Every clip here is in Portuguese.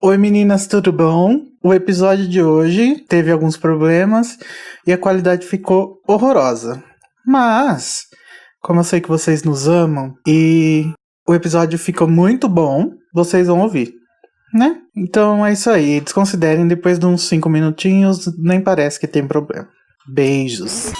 Oi meninas, tudo bom? O episódio de hoje teve alguns problemas e a qualidade ficou horrorosa. Mas, como eu sei que vocês nos amam e o episódio ficou muito bom, vocês vão ouvir, né? Então é isso aí, desconsiderem, depois de uns 5 minutinhos, nem parece que tem problema. Beijos!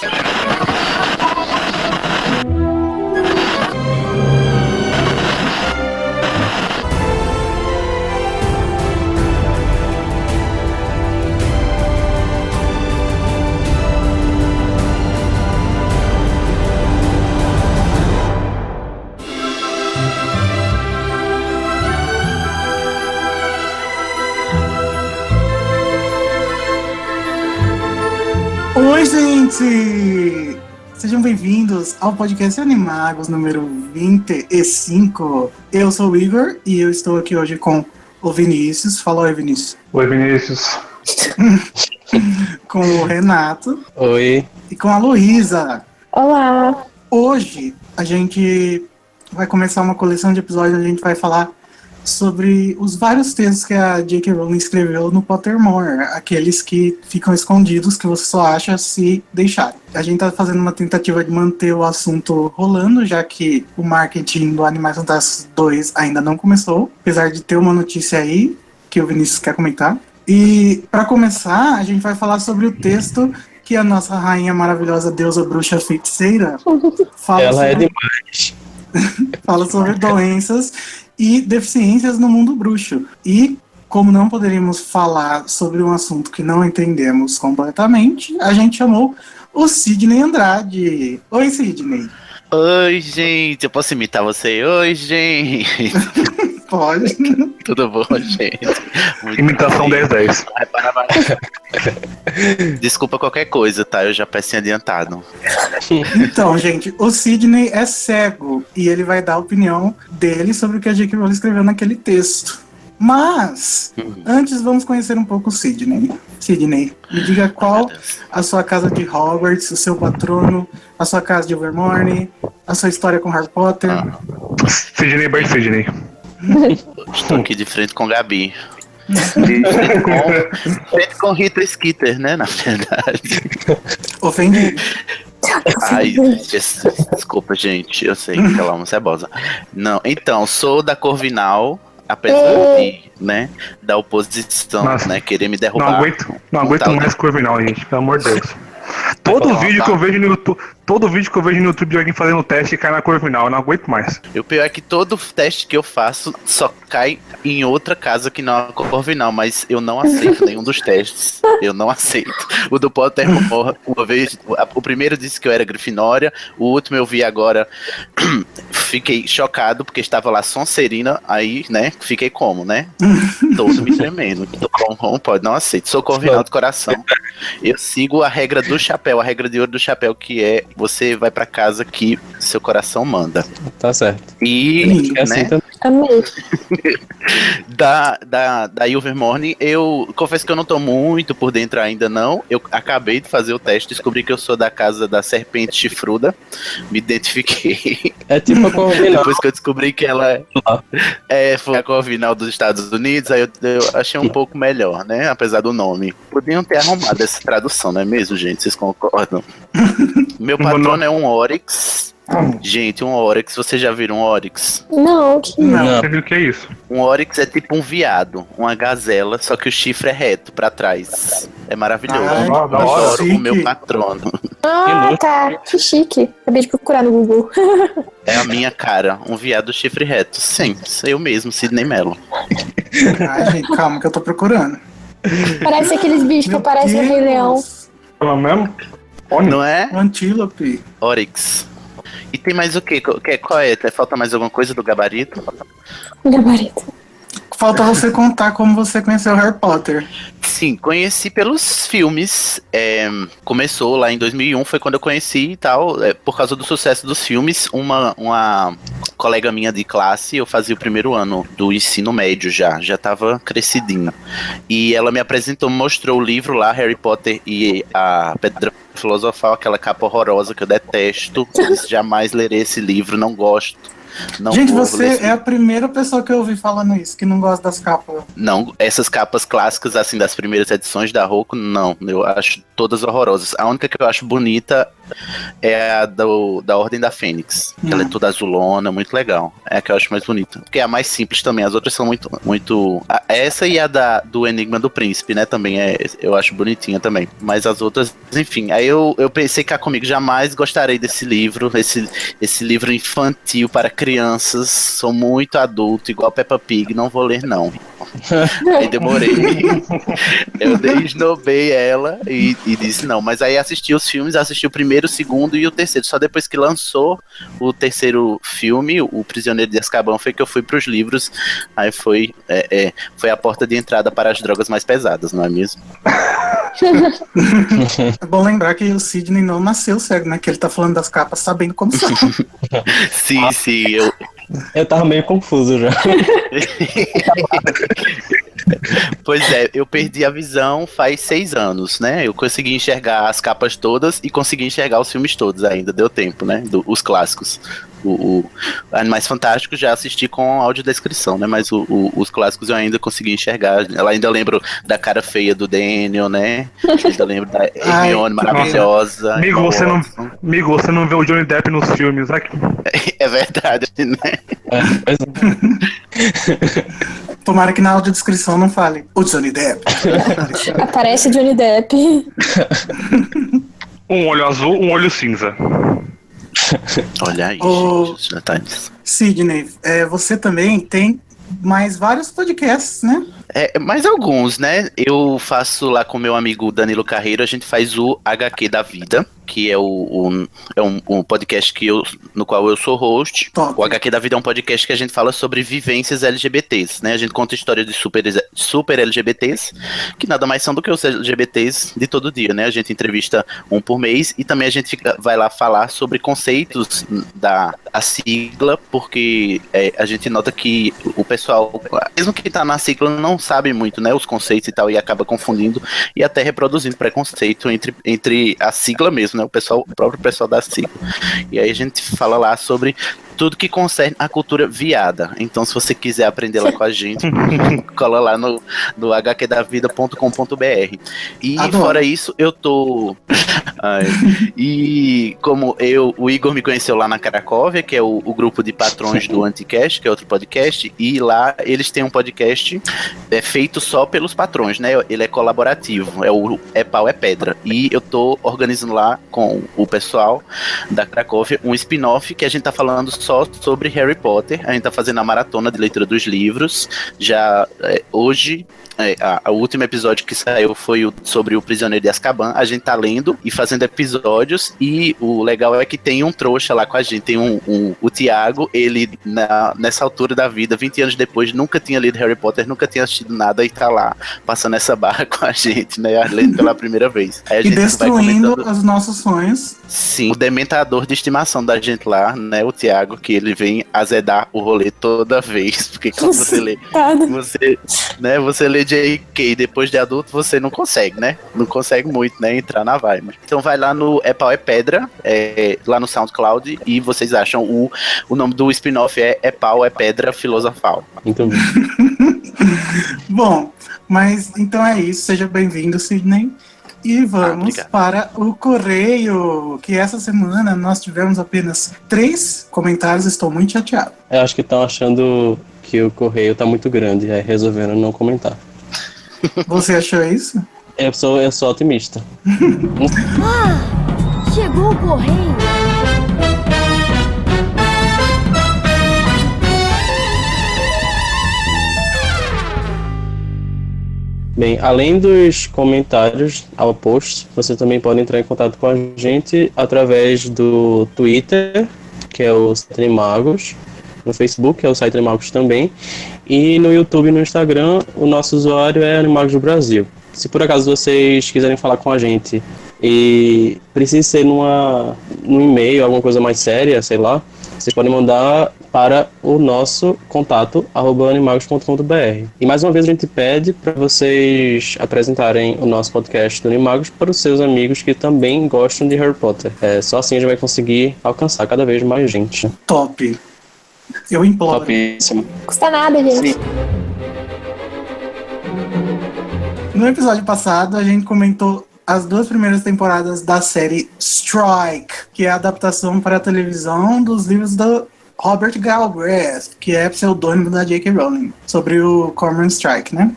Oi, gente! Sejam bem-vindos ao podcast Animagos número 25. Eu sou o Igor e eu estou aqui hoje com o Vinícius. Fala oi, Vinícius. Oi, Vinícius. Com o Renato. Oi. E com a Luísa. Olá. Hoje a gente vai começar uma coleção de episódios onde a gente vai falar sobre os vários textos que a J.K. Rowling escreveu no Pottermore, aqueles que ficam escondidos, que você só acha se deixar. A gente tá fazendo uma tentativa de manter o assunto rolando, já que o marketing do Animais Fantásticos 2 ainda não começou, apesar de ter uma notícia aí que o Vinícius quer comentar. E para começar, a gente vai falar sobre o texto que a nossa rainha maravilhosa deusa bruxa feiticeira fala Ela sobre... é demais. Fala sobre doenças e deficiências no mundo bruxo. E, como não poderíamos falar sobre um assunto que não entendemos completamente, a gente chamou o Sidney Andrade. Oi, Sidney. Oi, gente. Eu posso imitar você? Oi, gente. Pode. Tudo bom, gente? Muito Imitação bem. 10-10. Desculpa qualquer coisa, tá? Eu já peço em adiantado. Então, gente, o Sidney é cego e ele vai dar a opinião dele sobre o que a J.K. Rowling escreveu naquele texto. Mas, antes vamos conhecer um pouco o Sidney. Sidney, me diga qual a sua casa de Hogwarts, o seu patrono, a sua casa de Overmorning, a sua história com Harry Potter. Sidney by Sidney. Estou aqui de frente com Gabi. Frente com Rita Skeeter, né? Na verdade. Ofendido. Ai, Jesus, desculpa, gente. Eu sei que ela é uma cebosa. Não, então, sou da Corvinal, apesar de, né, da oposição, Nossa, né, querer me Não derrubar. aguento tal mais Corvinal, gente, pelo amor de Deus. Todo Bom, vídeo tá. que eu vejo no YouTube de alguém fazendo teste cai na Corvinal, eu não aguento mais. E o pior é que todo teste que eu faço só cai em outra casa que não é a Corvinal, mas eu não aceito nenhum dos testes. Eu não aceito. O do Potter, uma vez, o primeiro disse que eu era Grifinória, o último eu vi agora, fiquei chocado porque estava lá Sonserina, aí, né, fiquei como, né? Todo me tremendo. Não pode, não aceito. Sou Corvinal de coração. Eu sigo a regra do chapéu, a regra de ouro do chapéu, que é você vai pra casa que seu coração manda. Tá certo. E, É assim né, também. Amei. da Ilvermorny, eu confesso que eu não tô muito por dentro ainda não. Eu acabei de fazer o teste, descobri que eu sou da casa da serpente chifruda, me identifiquei. É tipo a Corvinal. Depois que eu descobri que ela foi a Corvinal dos Estados Unidos, aí eu achei um pouco melhor, né? Apesar do nome. Podiam ter arrumado essa tradução, não é mesmo, gente? Vocês concordam? Meu patrono é um Oryx. Gente, um Oryx, vocês já viram um Oryx? Não, que Não. Você viu o que é isso? Um Oryx é tipo um veado, uma gazela, só que o chifre é reto pra trás. É maravilhoso. Ai, Eu da hora. adoro o Chique. meu patrono. Ah, tá. Que chique. Acabei de procurar no Google. É a minha cara, um viado chifre reto. Sim, sou eu mesmo, Sidney Mello. Ai, gente, calma que eu tô procurando. Parece aqueles bichos que Meu aparecem no Rei Leão. Deus. Pelo mesmo? Não é? O antílope. Oryx. E tem mais o quê? Qual é? Falta mais alguma coisa do gabarito? Gabarito. Falta você contar como você conheceu Harry Potter. Sim, conheci pelos filmes. Começou lá em 2001, foi quando eu conheci e tal. Por causa do sucesso dos filmes, uma colega minha de classe, eu fazia o primeiro ano do ensino médio já tava crescidinho. E ela me apresentou, mostrou o livro lá, Harry Potter e a Pedra Filosofal, aquela capa horrorosa que eu detesto. Eu disse, jamais lerei esse livro, não gosto. Não Gente, vou você ler esse é a primeira pessoa que eu ouvi falando isso, que não gosta das capas. Não, essas capas clássicas, assim, das primeiras edições da Roku, não. Eu acho todas horrorosas. A única que eu acho bonita é a da Ordem da Fênix. Ela é toda azulona, muito legal. É a que eu acho mais bonita. Porque é a mais simples também. As outras são muito... Essa e a do Enigma do Príncipe, né? Também eu acho bonitinha também. Mas as outras, enfim. Aí eu pensei cá comigo, jamais gostarei desse livro. Esse livro infantil para crianças. Sou muito adulto, igual Peppa Pig. Não vou ler, não. Aí demorei. Eu desnobei ela e disse não. Mas aí assisti os filmes, assisti o primeiro, o segundo e o terceiro. Só depois que lançou o terceiro filme, O Prisioneiro de Azkaban, foi que eu fui pros livros. Aí foi a porta de entrada para as drogas mais pesadas, não é mesmo? É bom lembrar que o Sidney não nasceu cego, né? Que ele tá falando das capas sabendo como são. Sim, Eu tava meio confuso já. Pois é, eu perdi a visão faz 6 anos, né? Eu consegui enxergar as capas todas e consegui enxergar os filmes todos ainda, deu tempo, né? Os clássicos. O Animais Fantásticos já assisti com audiodescrição, né? Mas os clássicos eu ainda consegui enxergar. Ela ainda lembro da cara feia do Daniel, né? Ainda lembro da Hermione maravilhosa. Amigo, você não vê o Johnny Depp nos filmes aqui. É verdade, né? Tomara que na audiodescrição não fale o Johnny Depp. Aparece Johnny Depp. Um olho azul, um olho cinza. Olha aí, Ô, gente, já tá nisso. Sidney, você também tem mais vários podcasts, né? Mais alguns, né? Eu faço lá com meu amigo Danilo Carreiro, a gente faz o HQ da Vida, que é um podcast no qual eu sou host. Top. O HQ da Vida é um podcast que a gente fala sobre vivências LGBTs, né? A gente conta histórias de super LGBTs, que nada mais são do que os LGBTs de todo dia, né? A gente entrevista um por mês e também a gente vai lá falar sobre conceitos da sigla, porque a gente nota que o pessoal, mesmo que tá na sigla, não sabe muito, né, os conceitos e tal, e acaba confundindo e até reproduzindo preconceito entre a sigla mesmo, né, o próprio pessoal da sigla. E aí a gente fala lá sobre tudo que concerne a cultura viada. Então, se você quiser aprender lá com a gente, cola lá no hqdavida.com.br. E Adoro. fora isso, eu tô... E como o Igor me conheceu lá na Cracóvia, que é o grupo de patrões do Anticast, que é outro podcast, e lá eles têm um podcast feito só pelos patrões, né? Ele é colaborativo, é pau, é pedra. E eu tô organizando lá com o pessoal da Cracóvia um spin-off que a gente tá falando só sobre Harry Potter. A gente tá fazendo a maratona de leitura dos livros. Já hoje, o último episódio que saiu foi sobre o Prisioneiro de Azkaban. A gente tá lendo e fazendo episódios, e o legal é que tem um trouxa lá com a gente, tem o Thiago, ele nessa altura da vida, 20 anos depois, nunca tinha lido Harry Potter, nunca tinha assistido nada e tá lá, passando essa barra com a gente, né, lendo pela primeira vez. Aí a E gente destruindo vai os nossos sonhos. Sim, o dementador de estimação da gente lá, né, o Thiago, que ele vem azedar o rolê toda vez, porque quando você lê, você lê J.K. depois de adulto, você não consegue, né, não consegue muito, né, entrar na vibe. Então vai lá no É Pau é Pedra, lá no SoundCloud, e vocês acham o nome do spin-off é Pau é Pedra Filosofal. Muito bom. Bom, mas então é isso. Seja bem-vindo, Sidney. E vamos para o correio, que essa semana nós tivemos apenas 3 comentários. Estou muito chateado. Eu acho que estão achando que o correio tá muito grande, aí resolveram não comentar. Você achou isso? Eu sou otimista. Chegou o correio. Bem, além dos comentários ao post, você também pode entrar em contato com a gente através do Twitter, que é o Site Animagos, no Facebook, que é o Site Animagos também, e no YouTube e no Instagram, o nosso usuário é Animagos do Brasil. Se por acaso vocês quiserem falar com a gente e precisa ser num e-mail, alguma coisa mais séria, sei lá, vocês podem mandar para o nosso contato @animagos.com.br. E mais uma vez a gente pede para vocês apresentarem o nosso podcast do Animagos para os seus amigos que também gostam de Harry Potter. Só assim a gente vai conseguir alcançar cada vez mais gente. Top. Eu imploro. Topíssimo. Custa nada, gente. Sim. No episódio passado, a gente comentou as 2 primeiras temporadas da série Strike, que é a adaptação para a televisão dos livros do Robert Galbraith, que é pseudônimo da J.K. Rowling, sobre o Cormoran Strike, né?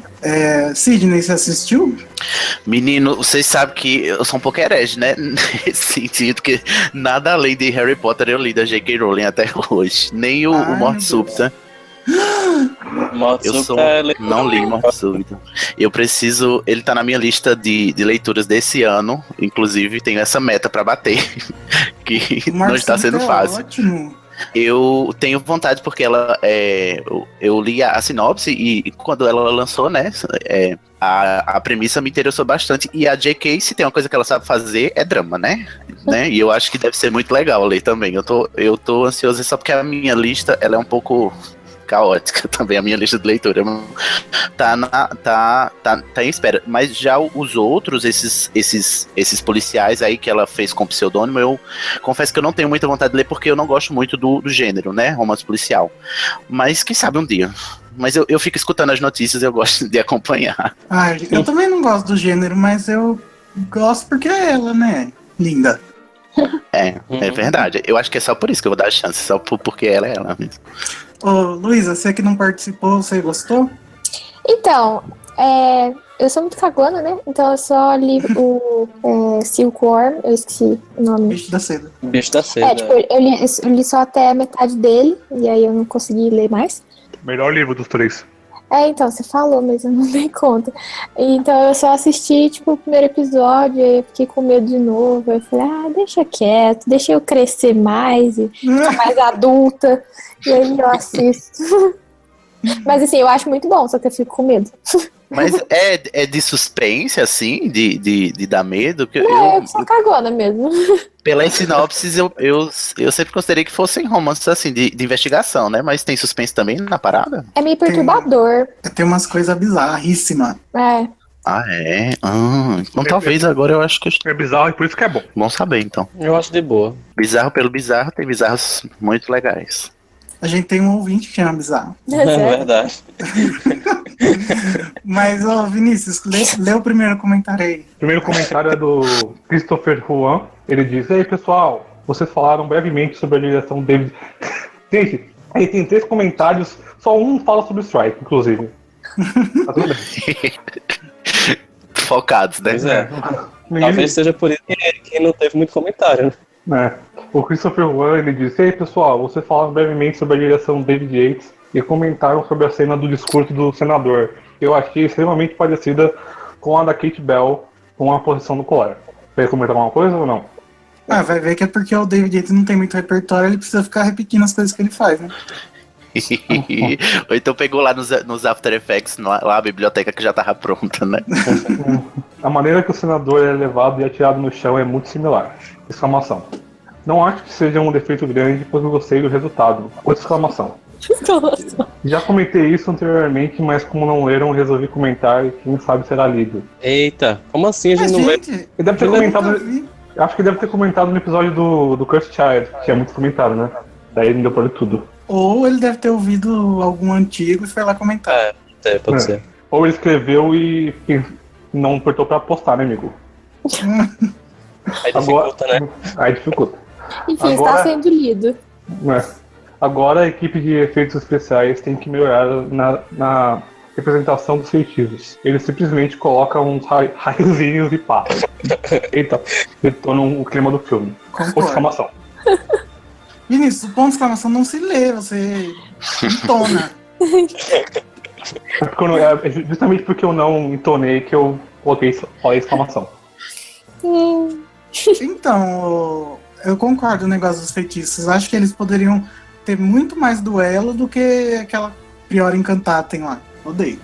Sidney, você assistiu? Menino, vocês sabem que eu sou um pouco herege, né? Nesse sentido que nada além de Harry Potter eu li da J.K. Rowling até hoje. Nem o Morte Súbita. Eu não li Morte Súbita. Eu preciso. Ele tá na minha lista de leituras desse ano. Inclusive, tenho essa meta pra bater. Que não está sendo fácil. Ótimo. Eu tenho vontade porque ela eu li a sinopse e quando ela lançou, né, a premissa me interessou bastante. E a J.K., se tem uma coisa que ela sabe fazer, é drama, né? E eu acho que deve ser muito legal ler também. Eu tô ansioso só porque a minha lista ela é um pouco caótica também, a minha lista de leitura tá em espera. Mas já os outros, esses policiais aí que ela fez com pseudônimo, eu confesso que eu não tenho muita vontade de ler porque eu não gosto muito do gênero, né, romance policial. Mas quem sabe um dia. Mas eu fico escutando as notícias e eu gosto de acompanhar. Eu também não gosto do gênero, mas eu gosto porque é ela, né? Linda. É verdade. Eu acho que é só por isso que eu vou dar a chance, só porque ela é ela mesmo. Ô, Luísa, você que não participou, você gostou? Então, eu sou muito cagona, né? Então eu só li o Silkworm, eu esqueci o nome. Bicho da Seda. Bicho da Seda. Tipo, eu li só até a metade dele, e aí eu não consegui ler mais. Melhor livro dos 3. Então, você falou, mas eu não dei conta. Então eu só assisti, tipo, o primeiro episódio, aí eu fiquei com medo de novo. Aí eu falei, deixa quieto, deixa eu crescer mais e ficar mais adulta. E aí eu assisto. Mas assim, eu acho muito bom, só que eu fico com medo. Mas é de suspense, assim? De dar medo? Que Eu sou cagona mesmo. Pelas sinopses, eu sempre considerei que fossem romances, assim, de investigação, né? Mas tem suspense também na parada? É meio perturbador. Tem umas coisas bizarríssimas. Ah, é? Então talvez agora eu acho que... É bizarro e por isso que é bom. Bom saber, então. Eu acho de boa. Bizarro pelo bizarro, tem bizarros muito legais. A gente tem um ouvinte que chama bizarro. É verdade. Mas, Vinícius, lê o primeiro comentário aí. O primeiro comentário é do Christopher Juan. Ele diz: "Ei, pessoal, vocês falaram brevemente sobre a direção David..." Gente, aí tem 3 comentários, só um fala sobre Strike, inclusive. Tá tudo bem. Focados, né? Pois é. Talvez seja por isso que não teve muito comentário, né? O Christopher Juan, ele disse: "Ei, pessoal, vocês falaram brevemente sobre a direção David Yates e comentaram sobre a cena do discurso do senador. Eu achei extremamente parecida com a da Kate Bell com a posição do colar." Quer comentar alguma coisa ou não? Vai ver que é porque o David Yates não tem muito repertório, ele precisa ficar repetindo as coisas que ele faz, né? Ou então pegou lá nos After Effects, lá a biblioteca que já tava pronta, né? A maneira que o senador é levado e atirado no chão é muito similar. Exclamação. Não acho que seja um defeito grande, pois eu gostei do resultado. Outra exclamação. Já comentei isso anteriormente, mas como não leram, resolvi comentar e quem sabe será lido. Eita, como assim a gente não vê? Ele deve ter comentado. Acho que deve ter comentado no episódio do Cursed Child, que é muito comentado, né? Daí ele deu por tudo. Ou ele deve ter ouvido algum antigo e foi lá comentar. Pode ser. Ou ele escreveu e não apertou pra postar, né, amigo? Aí dificulta, né? Aí dificulta. Enfim, está sendo lido. Agora a equipe de efeitos especiais tem que melhorar na representação dos feitiços. Eles simplesmente colocam uns raiozinhos e pá. Eita, detonam o clima do filme. Outra exclamação. Vinícius, o ponto de exclamação não se lê, você entona. É justamente porque eu não entonei que eu coloquei só a exclamação. Então, eu concordo no negócio dos feitiços. Acho que eles poderiam ter muito mais duelo do que aquela Priora Encantatem lá. Odeio.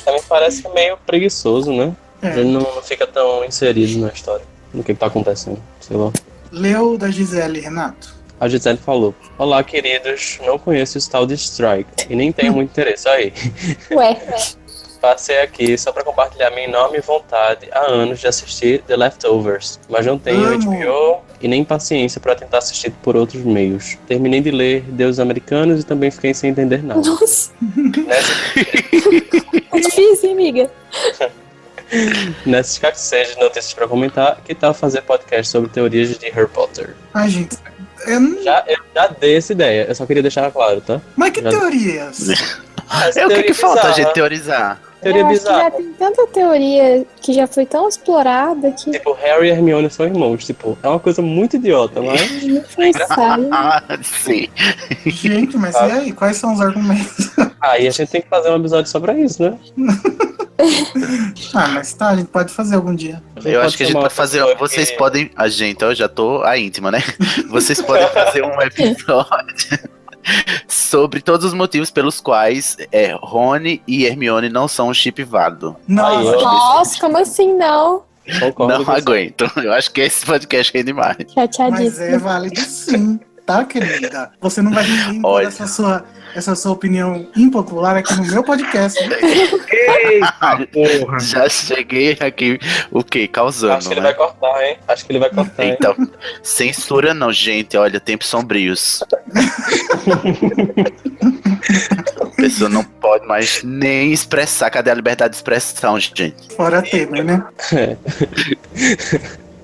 Também parece meio preguiçoso, né? Ele não fica tão inserido na história, no que tá acontecendo, sei lá. Leu da Gisele, Renato? A Gisele falou: "Olá, queridos, não conheço esse tal de Strike e nem tenho muito interesse." Aí. Ué. Passei aqui só pra compartilhar minha enorme vontade há anos de assistir The Leftovers, mas não tenho HBO e nem paciência pra tentar assistir por outros meios. Terminei de ler Deuses Americanos e também fiquei sem entender nada. Nossa. É difícil, hein, amiga? Nessa escassez de notícias pra comentar, que tal fazer podcast sobre teorias de Harry Potter? Ai, gente. Eu já dei essa ideia, eu só queria deixar claro, tá? Mas que teorias? É o que falta a gente teorizar? Teoria Eu acho que bizarra. já tem tanta teoria que já foi tão explorada que Tipo, Harry e Hermione são irmãos. Tipo, é uma coisa muito idiota, mas... não foi sábio. Ah, sim. Gente, mas e aí? Quais são os argumentos? Aí a gente tem que fazer um episódio só pra isso, né? Ah, mas tá, a gente pode fazer algum dia. Eu acho que a gente pode fazer. Vocês podem. A gente, eu já tô a íntima, né? Vocês podem fazer um episódio sobre todos os motivos pelos quais Rony e Hermione não são um chip válido. Nossa, Nossa, como assim não? Concordo Não com você. aguento. Eu acho que esse podcast rende mais. mas Chateadíssima. é válido sim, tá, querida? Você não vai vir impor Olha. essa sua opinião impopular aqui no meu podcast. Eita porra! Já cheguei aqui, o quê? Causando, Acho que ele né? vai cortar, hein? Acho que ele vai cortar, hein? Então, censura não, gente. Olha, tempos sombrios. A pessoa não pode mais nem expressar. Cadê a liberdade de expressão, gente? Fora tema, né?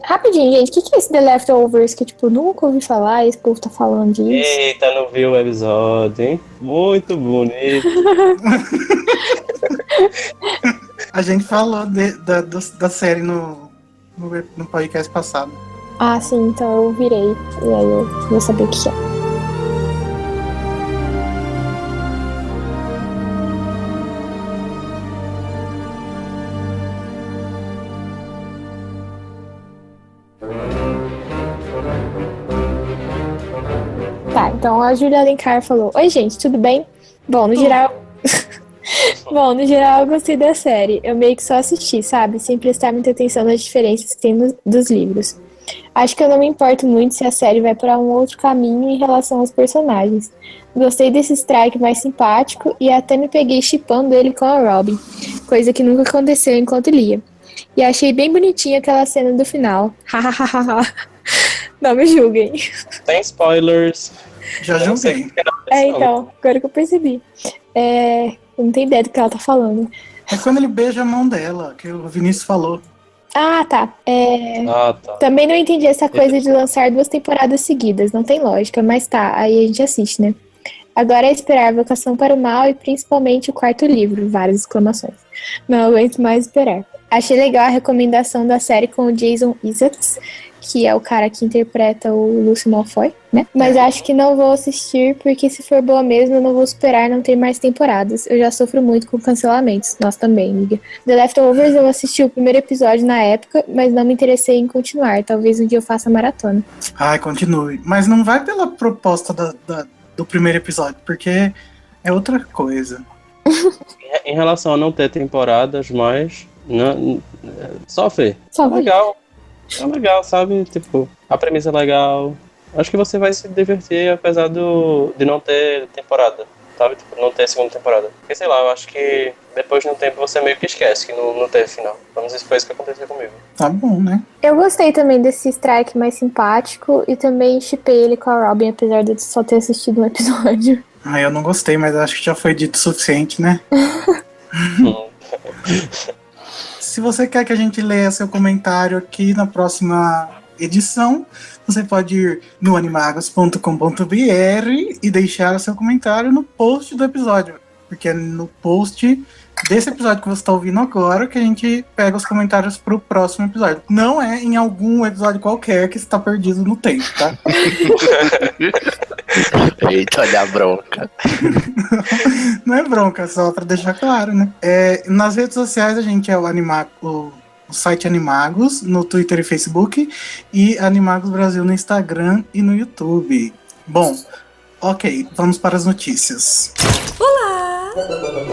Rapidinho, gente, o que é esse The Leftovers que, tipo, nunca ouvi falar, esse povo tá falando disso? Eita, não viu o episódio, hein? Muito bonito. A gente falou da série no podcast passado. Ah, sim, então eu virei. E aí eu vou saber o que é. Tá, então a Julia Alencar falou: Oi, gente, tudo bem? Bom, no geral. Bom, no geral eu gostei da série. Eu meio que só assisti, sabe? Sem prestar muita atenção nas diferenças que tem dos livros. Acho que eu não me importo muito se a série vai para um outro caminho em relação aos personagens. Gostei desse Strike mais simpático e até me peguei shippando ele com a Robin, coisa que nunca aconteceu enquanto lia. E achei bem bonitinha aquela cena do final. Hahaha. Não me julguem. Tem spoilers. Já Eu não sei julguei. o que era a pessoa. Então, agora que eu percebi. Eu não tenho ideia do que ela tá falando. É quando ele beija a mão dela, que o Vinícius falou. Ah, tá. Ah, tá. Também não entendi essa coisa de lançar 2 temporadas seguidas. Não tem lógica, mas tá. Aí a gente assiste, né? Agora é esperar Vocação para o Mal e principalmente o 4º livro. Várias exclamações. Não aguento mais esperar. Achei legal a recomendação da série com o Jason Isaacs, que é o cara que interpreta o Lúcio Malfoy, né? Mas acho que não vou assistir, porque se for boa mesmo, eu não vou esperar não ter mais temporadas. Eu já sofro muito com cancelamentos. Nós também, amiga. The Leftovers, eu assisti o primeiro episódio na época, mas não me interessei em continuar. Talvez um dia eu faça maratona. Ai, continue. Mas não vai pela proposta do primeiro episódio, porque é outra coisa. Em relação a não ter temporadas, mas... Sofre. Só É vai. legal. É legal, sabe? Tipo, a premissa é legal. Acho que você vai se divertir apesar de não ter temporada, sabe? Tipo, não ter segunda temporada. Porque, sei lá, eu acho que depois de um tempo você meio que esquece que não teve final. Pelo menos isso foi isso que aconteceu comigo. Tá bom, né? Eu gostei também desse Strike mais simpático e também shippei ele com a Robin, apesar de eu só ter assistido um episódio. Ah, eu não gostei, mas acho que já foi dito o suficiente, né? Se você quer que a gente leia seu comentário aqui na próxima edição, você pode ir no animagos.com.br e deixar o seu comentário no post do episódio. Porque é no post desse episódio que você está ouvindo agora que a gente pega os comentários pro próximo episódio. Não é em algum episódio qualquer que está perdido no tempo, tá? Eita, olha a bronca. Não é bronca, só pra deixar claro, né? Nas redes sociais a gente é o site Animagos, no Twitter e Facebook, e Animagos Brasil no Instagram e no YouTube. Bom, ok, vamos para as notícias. Olá!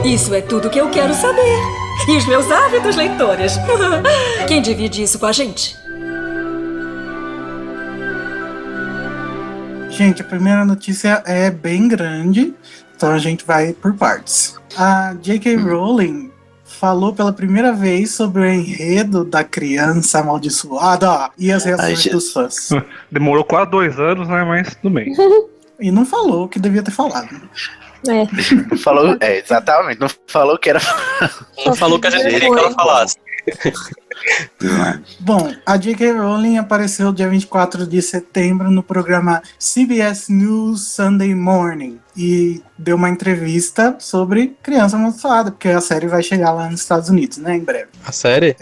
Isso é tudo que eu quero saber. E os meus ávidos leitores. Quem divide isso com a gente? Gente, a primeira notícia é bem grande, então a gente vai por partes. A J.K. Rowling falou pela primeira vez sobre o enredo da criança amaldiçoada e as reações dos fãs. Demorou quase 2 anos, né? Mas tudo bem. E não falou o que devia ter falado. Não falou, exatamente, não falou que era. Não falou que a gente queria que ela falasse. Bom, a J.K. Rowling apareceu dia 24 de setembro no programa CBS News Sunday Morning e deu uma entrevista sobre Criança Amaldiçoada, porque a série vai chegar lá nos Estados Unidos, né, em breve. A série?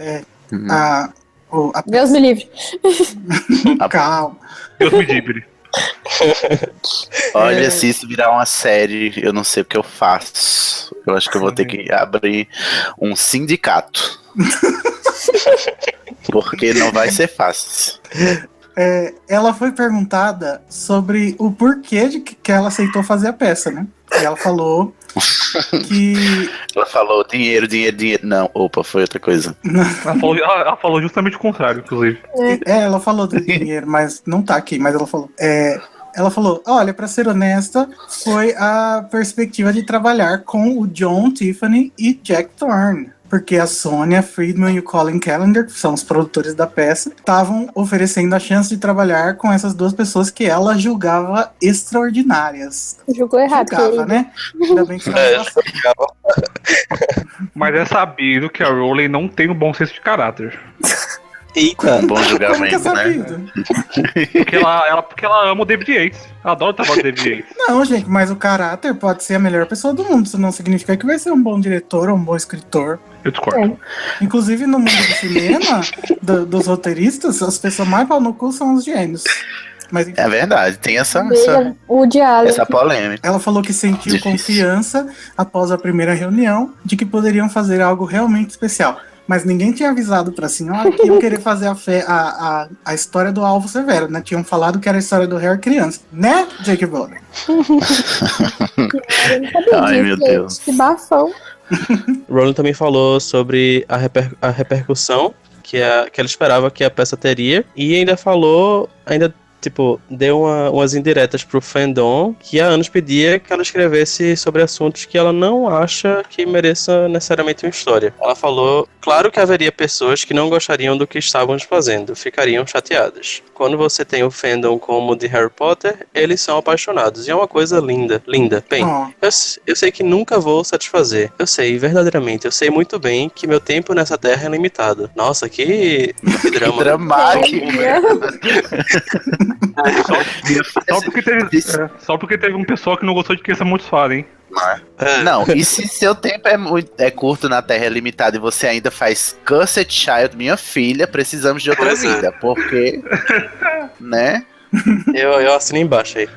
Deus me livre. Calma. Deus me livre. Olha, se isso virar uma série, eu não sei o que eu faço. Eu acho que eu vou ter que abrir um sindicato. Porque não vai ser fácil. Ela foi perguntada sobre o porquê de que ela aceitou fazer a peça, né? E ela falou que... Ela falou dinheiro. Não, opa, foi outra coisa. Ela falou justamente o contrário, inclusive. Ela falou do dinheiro, mas não tá aqui, mas ela falou. Ela falou, olha, pra ser honesta, foi a perspectiva de trabalhar com o John Tiffany e Jack Thorne. Porque a Sonia Friedman e o Colin Callender, que são os produtores da peça, estavam oferecendo a chance de trabalhar com essas duas pessoas que ela julgava extraordinárias. Julgou errado. Julgava, né? Ainda bem que Mas é sabido que a Rowling não tem um bom senso de caráter. Eita. Um bom Como que é julgamento, né? sabido? Porque ela ama o David Yates. Ela adora trabalhar com o David Yates. Não, gente, mas o caráter pode ser a melhor pessoa do mundo. Isso não significa que vai ser um bom diretor ou um bom escritor. Eu discordo. Inclusive, no mundo do cinema, dos roteiristas, as pessoas mais pau no cu são os gênios. Mas, enfim, É verdade, tem essa O diálogo. polêmica. ela falou que sentiu Difícil. confiança após a primeira reunião de que poderiam fazer algo realmente especial. Mas ninguém tinha avisado pra senhora que iam querer fazer a história do Alvo Severo, né? Tinham falado que era a história do Harry criança. Né, J.K. Rowling? Ai, meu Deus. Que bafão. Rowling também falou sobre a repercussão que ela esperava que a peça teria. E ainda falou... deu umas indiretas pro fandom que há anos pedia que ela escrevesse sobre assuntos que ela não acha que mereça necessariamente uma história. Ela falou, claro que haveria pessoas que não gostariam do que estávamos fazendo, ficariam chateadas. Quando você tem o fandom como o de Harry Potter, eles são apaixonados, e é uma coisa linda. Bem, eu sei que nunca vou satisfazer. Eu sei, verdadeiramente, eu sei muito bem que meu tempo nessa terra é limitado. Nossa, que drama. Dramático. Só porque teve um pessoal que não gostou de que essa muitos falem. Não, e se seu tempo é curto na Terra, é limitado, e você ainda faz Cursed Child, minha filha, precisamos de outra vida, porque, né? Eu assino embaixo aí.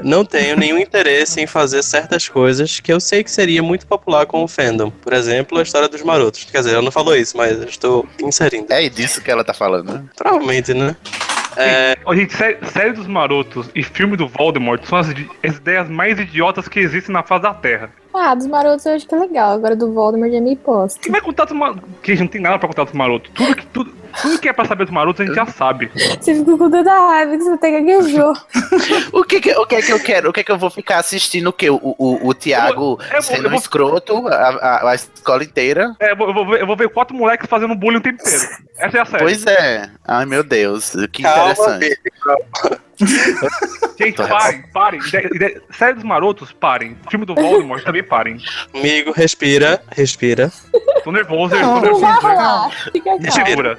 Não tenho nenhum interesse em fazer certas coisas que eu sei que seria muito popular com o fandom. Por exemplo, a história dos marotos. Quer dizer, ela não falou isso, mas eu estou inserindo. É disso que ela tá falando, né? Provavelmente, né? Gente, série dos marotos e filme do Voldemort são as ideias mais idiotas que existem na face da Terra. Dos marotos eu acho que é legal. Agora do Voldemort é meio posto. Quem vai contar dos marotos? Que a gente não tem nada pra contar dos marotos. Tudo que é pra saber dos marotos a gente já sabe. Você ficou com tanta raiva que você até gaguejou. O que é que eu quero? O que é que eu vou ficar assistindo? O quê? O Thiago sendo escroto a escola inteira? Eu vou ver 4 moleques fazendo bullying o tempo inteiro. Essa é a série. Pois é. Ai, meu Deus. Que interessante. Gente, parem. Série dos marotos, parem. Filme do Voldemort também parem. Amigo, respira. Tô nervoso, Não vai rolar. Fica calmo. Respira.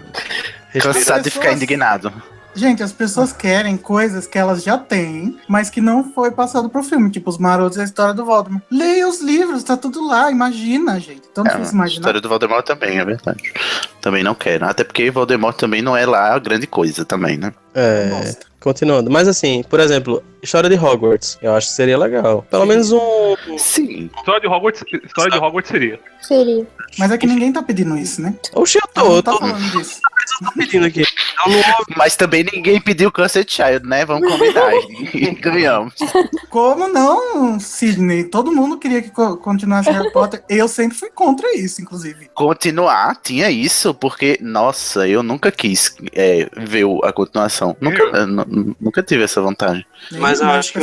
Cansado de ficar indignado. Gente, as pessoas querem coisas que elas já têm, mas que não foi passado pro filme. Tipo, os marotos e a história do Voldemort. Leia os livros, tá tudo lá, imagina, gente. Tão difícil A imaginar. história do Voldemort também, é verdade. Também não quero. Até porque Voldemort também não é lá a grande coisa também, né? Continuando. Mas assim, por exemplo, história de Hogwarts. Eu acho que seria legal. Pelo menos um... Sim. História de Hogwarts seria. Seria. Mas é que ninguém tá pedindo isso, né? Oxe, Ela eu não tá tô falando disso. pedindo aqui. Mas também ninguém pediu Cursed Child, né? Vamos combinar. E ganhamos. Como não, Sidney? Todo mundo queria que continuasse Harry Potter. Eu sempre fui contra isso, inclusive. Continuar, tinha isso, porque, nossa, eu nunca quis ver a continuação. Nunca, nunca tive essa vontade. Mas eu acho que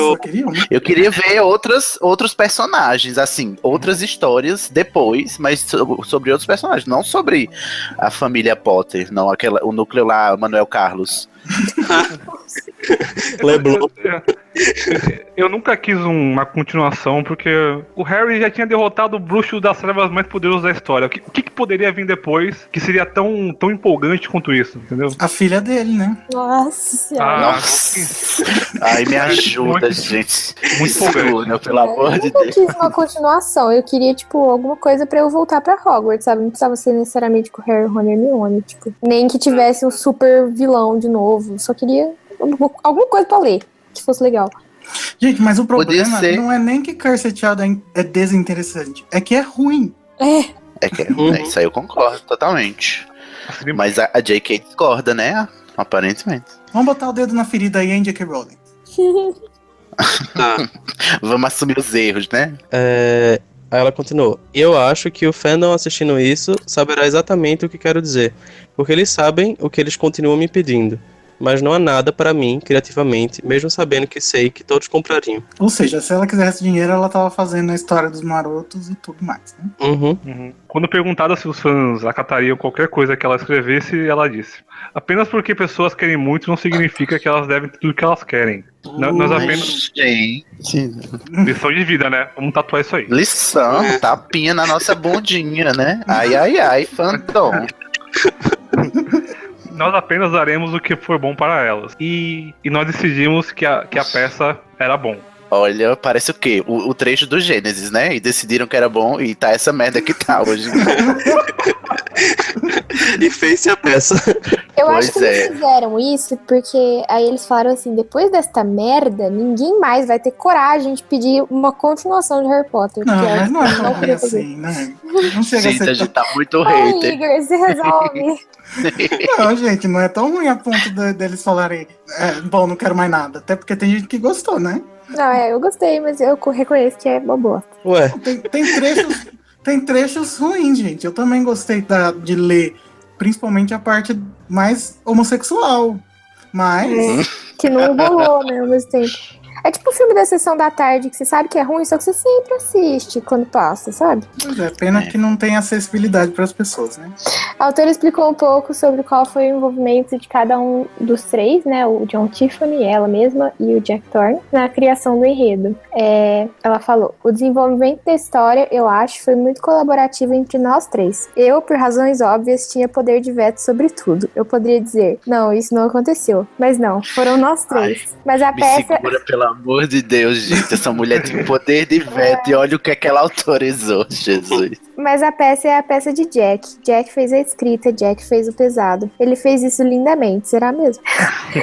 eu queria ver outros personagens, assim, outras histórias depois, mas sobre outros personagens, não sobre a família Potter, não o núcleo lá, Manuel Carlos. Leblon. Eu nunca quis uma continuação, porque o Harry já tinha derrotado o bruxo das trevas mais poderoso da história. O que poderia vir depois que seria tão empolgante quanto isso, entendeu? A filha dele, né? Nossa senhora. Nossa. Ai, me ajuda, gente. Muito empolgante. Pelo amor de Eu não Deus. quis uma continuação. Eu queria, tipo, alguma coisa pra eu voltar pra Hogwarts, sabe? Não precisava ser necessariamente com o Harry, Ron e Hermione, tipo. Nem que tivesse um super vilão de novo. Só queria alguma coisa pra ler, que fosse legal. Gente, mas o problema ser. não é nem que Cursed Child é desinteressante, é que é ruim. É que isso aí eu concordo totalmente. Mas a J.K. discorda, né? Aparentemente. Vamos botar o dedo na ferida aí, hein, J.K. Rowling? Vamos assumir os erros, né? Aí ela continuou. Eu acho que o fandom assistindo isso saberá exatamente o que quero dizer. Porque eles sabem o que eles continuam me pedindo. Mas não há nada para mim, criativamente, mesmo sabendo que sei que todos comprariam. Ou seja, se ela quisesse dinheiro, ela tava fazendo a história dos marotos e tudo mais, né? Quando perguntada se os fãs acatariam qualquer coisa que ela escrevesse, ela disse: apenas porque pessoas querem muito não significa que elas devem tudo que elas querem. Nós apenas... Gente. Lição de vida, né? Vamos tatuar isso aí. Lição, tapinha na nossa bundinha, né? Ai, fandom. Nós apenas daremos o que for bom para elas. E nós decidimos que a peça era bom. Olha, parece o quê? O trecho do Gênesis, né? E decidiram que era bom e tá essa merda que tá hoje. E fez-se a peça. Eu acho que eles fizeram isso porque aí eles falaram assim, depois desta merda, ninguém mais vai ter coragem de pedir uma continuação de Harry Potter. Não, mas não é tão ruim queria fazer. assim, né? Não chega Gente, a a ser gente tá muito Ô, hater. Igor, se resolve. Não, gente, não é tão ruim a ponto deles falarem bom, não quero mais nada. Até porque tem gente que gostou, né? Não, eu gostei, mas eu reconheço que é boboa. Ué, Tem trechos ruins, gente. Eu também gostei de ler, principalmente a parte mais homossexual. Mas... Que não rolou, né, ao mesmo tempo. É tipo o filme da Sessão da Tarde, que você sabe que é ruim, só que você sempre assiste quando passa, sabe? Pois é, pena que não tem acessibilidade para as pessoas, né? A autora explicou um pouco sobre qual foi o envolvimento de cada um dos três, né? O John Tiffany, ela mesma e o Jack Thorne, na criação do enredo. Ela falou, o desenvolvimento da história, eu acho, foi muito colaborativo entre nós três. Eu, por razões óbvias, tinha poder de veto sobre tudo. Eu poderia dizer, não, isso não aconteceu. Mas não, foram nós três. Mas a Me peça... segura, pelo amor de Deus, gente. Essa mulher tem poder de veto e olha o que é que ela autorizou, Jesus. Mas a peça é a peça de Jack. Jack fez a escrita, Jack fez o pesado. Ele fez isso lindamente, será mesmo?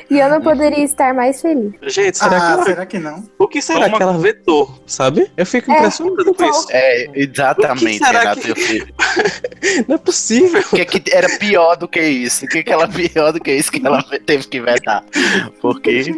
E eu não poderia estar mais feliz. gente, será que não? O que será que ela vetou, sabe? Eu fico impressionado com isso. Exatamente, Renato. Não é possível. O que era pior do que isso? O que ela pior do que isso que ela teve que vetar? Porque...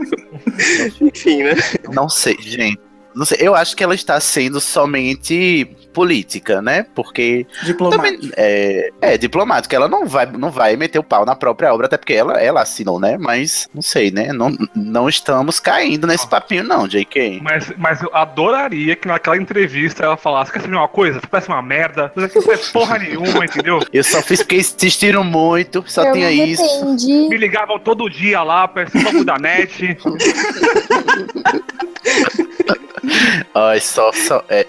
Enfim, né? Não sei, gente. Não sei, eu acho que ela está sendo somente política, né? Porque Diplomática. também é diplomática. Ela não vai meter o pau na própria obra, até porque ela assinou, né? Mas não sei, né? Não estamos caindo nesse papinho, não, JK. Mas eu adoraria que naquela entrevista ela falasse: quer saber uma coisa? Parece uma merda. Não faz porra nenhuma, entendeu? Eu só fiz porque insistiram muito, só tinha isso. Entendi. Me ligavam todo dia lá, parece um pouco da net.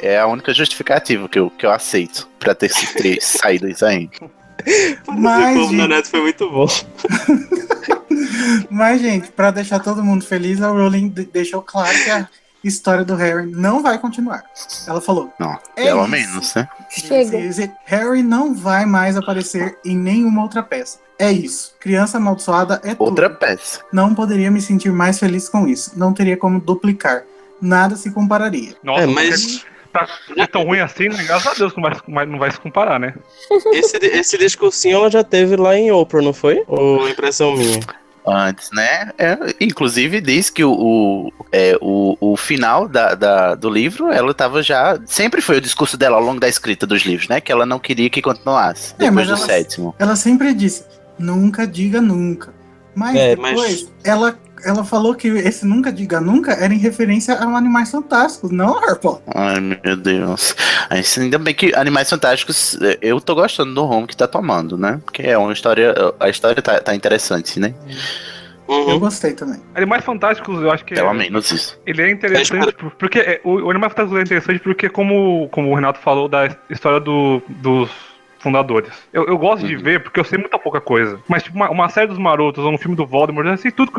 É a única justificativa que eu aceito pra ter saído isso aí. Mas, o povo da net foi muito bom. Mas, gente, pra deixar todo mundo feliz, a Rowling deixou claro que a história do Harry não vai continuar. Ela falou. Não, pelo menos, né? Chega. Harry não vai mais aparecer em nenhuma outra peça. É isso. Criança amaldiçoada é tudo. Outra peça. Não poderia me sentir mais feliz com isso. Não teria como duplicar. Nada se compararia. Nossa, mas é tão ruim assim, né? Graças a Deus que não vai se comparar, né? Esse discursinho ela já teve lá em Oprah, não foi? Ou impressão minha? Antes, né? Inclusive diz que o final do livro, ela tava já... Sempre foi o discurso dela ao longo da escrita dos livros, né? Que ela não queria que continuasse, depois do sétimo. Ela sempre disse, nunca diga nunca. Mas depois, ela ela falou que esse Nunca Diga Nunca era em referência a Animais Fantásticos, não a Harry Potter. Ai, meu Deus. Ainda bem que Animais Fantásticos, eu tô gostando do rumo que tá tomando, né? Porque é uma história. A história tá interessante, né? Eu gostei também. Animais Fantásticos, eu acho que. Pelo menos isso. Ele é interessante porque. O Animais Fantásticos é interessante porque, como o Renato falou, da história dos fundadores. Eu gosto de ver porque eu sei muita pouca coisa. Mas, tipo, uma série dos Marotos ou um filme do Voldemort, eu já sei tudo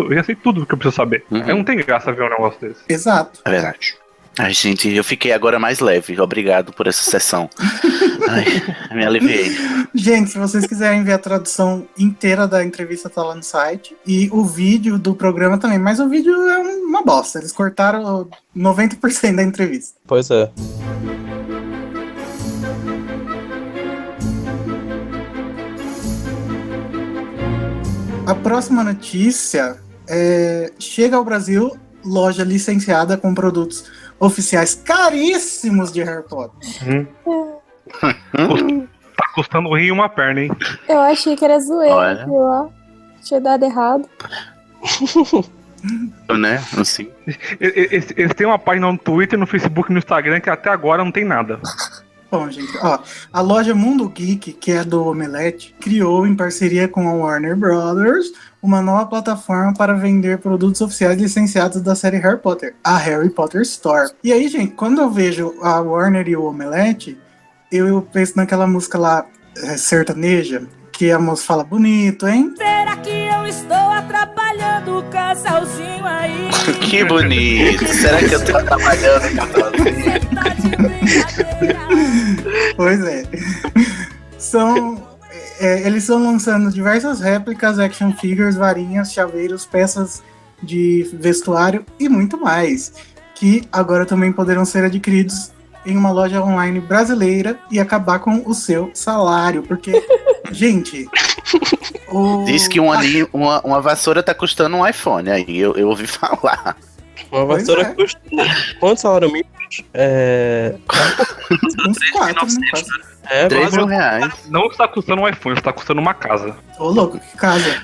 que eu preciso saber. Aí não tem graça ver um negócio desse. Exato. É verdade. Ai, gente, eu fiquei agora mais leve. Obrigado por essa sessão. Ai, me aliviei. Gente, se vocês quiserem ver a tradução inteira da entrevista, tá lá no site. E o vídeo do programa também. Mas o vídeo é uma bosta. Eles cortaram 90% da entrevista. Pois é. A próxima notícia chega ao Brasil loja licenciada com produtos oficiais caríssimos de Harry Potter. Tá custando um rim e uma perna, hein? Eu achei que era zoeira, Olha. sei lá. Tinha dado errado. Né? Assim. Eles têm uma página no Twitter, no Facebook e no Instagram que até agora não tem nada. Bom, gente, ó, a loja Mundo Geek, que é do Omelete, criou em parceria com a Warner Brothers uma nova plataforma para vender produtos oficiais licenciados da série Harry Potter, a Harry Potter Store. E aí, gente, quando eu vejo a Warner e o Omelete, eu penso naquela música lá, sertaneja, que a moça fala bonito, hein? Será que eu estou atrapalhando o casalzinho aí? Que bonito. Será que eu tô trabalhando, casalzinho? Tá de brincadeira. Pois é. Eles estão lançando diversas réplicas, action figures, varinhas, chaveiros, peças de vestuário e muito mais, que agora também poderão ser adquiridos em uma loja online brasileira e acabar com o seu salário, porque, gente... Diz que uma vassoura tá custando um iPhone, aí eu ouvi falar. Uma vassoura custa... Quanto salário mínimo? Uns 4, né? Quase. 3 mil reais. Não está custando um iPhone, está custando uma casa. Ô, louco, que casa.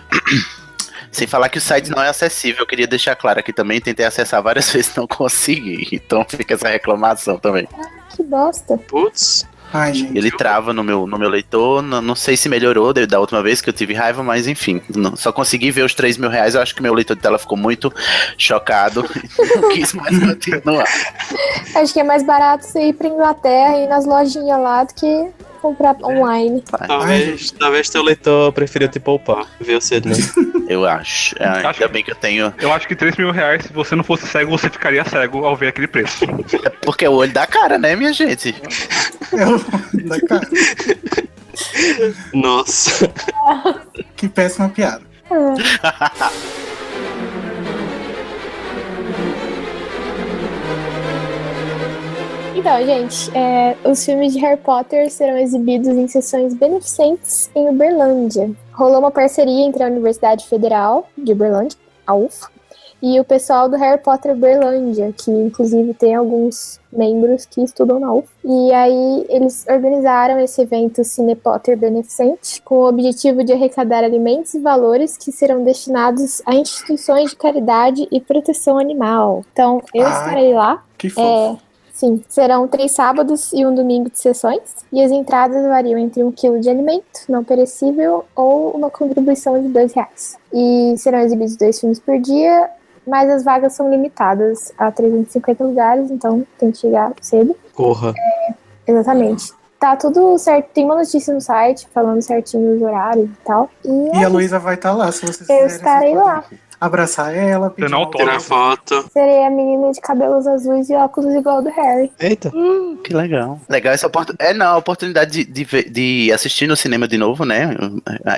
Sem falar que o site não é acessível, eu queria deixar claro aqui também, tentei acessar várias vezes e não consegui, então fica essa reclamação também. Que bosta. Putz. Ai, gente. Ele trava no meu leitor, não sei se melhorou da última vez que eu tive raiva, mas enfim, só consegui ver os 3 mil reais, eu acho que meu leitor de tela ficou muito chocado e não quis mais continuar. Acho que é mais barato você ir pra Inglaterra e ir nas lojinhas lá do que comprar online. Talvez teu leitor preferiu te poupar, viu, Sidney? Eu acho. Ainda bem que eu tenho. Eu acho que 3 mil reais, se você não fosse cego, você ficaria cego ao ver aquele preço. É porque é o olho da cara, né, minha gente? Da cara. Nossa. Que péssima piada. Então, gente, os filmes de Harry Potter serão exibidos em sessões beneficentes em Uberlândia. Rolou uma parceria entre a Universidade Federal de Uberlândia, a UF, e o pessoal do Harry Potter Uberlândia, que inclusive tem alguns membros que estudam na UF. E aí eles organizaram esse evento Cine Potter Beneficente com o objetivo de arrecadar alimentos e valores que serão destinados a instituições de caridade e proteção animal. Então, eu estarei lá. Que fofo. Sim, serão 3 sábados e um domingo de sessões, e as entradas variam entre 1 quilo de alimento não perecível ou uma contribuição de R$2. E serão exibidos 2 filmes por dia, mas as vagas são limitadas a 350 lugares, então tem que chegar cedo. Porra. Exatamente. Tá tudo certo, tem uma notícia no site falando certinho os horários e tal. E a Luísa vai estar lá, se vocês Eu quiserem. estarei lá. Abraçar ela, pedir Tirar autógrafo. Foto. Serei a menina de cabelos azuis e óculos igual do Harry. Eita. Que legal. Legal essa oportunidade. A oportunidade de assistir no cinema de novo, né?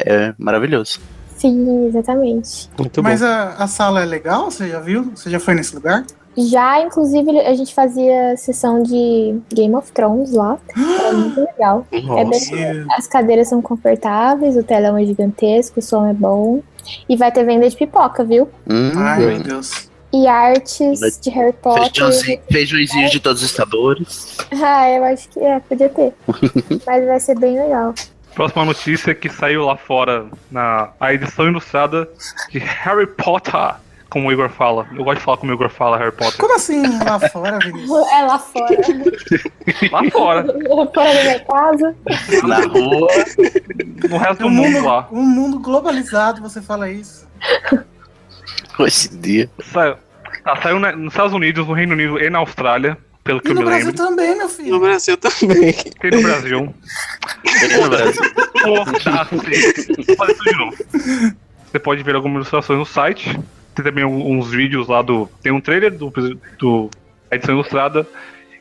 É maravilhoso. Sim, exatamente. Muito Mas bom. a sala é legal? Você já viu? Você já foi nesse lugar? Já, inclusive, a gente fazia sessão de Game of Thrones lá. Era muito legal. É bem, as cadeiras são confortáveis, o telão é gigantesco, o som é bom. E vai ter venda de pipoca, viu? Ai, meu Deus. E artes de Harry Potter. Feijõezinhos de todos os sabores. Eu acho que podia ter. Mas vai ser bem legal. Próxima notícia que saiu lá fora a edição ilustrada de Harry Potter como o Igor fala. Eu gosto de falar como o Igor fala Harry Potter. Como assim lá fora, Vinícius? É lá fora. Lá fora. Fora da minha casa. Na rua. No resto do mundo lá. Um mundo globalizado, você fala isso. Hoje em dia. Saiu nos Estados Unidos, no Reino Unido e na Austrália, pelo que E eu no me Brasil lembro. também, meu filho. No Brasil também. Tem no Brasil. No Brasil. Faz isso de novo. Você pode ver algumas ilustrações no site. Tem também uns vídeos lá do. Tem um trailer do edição ilustrada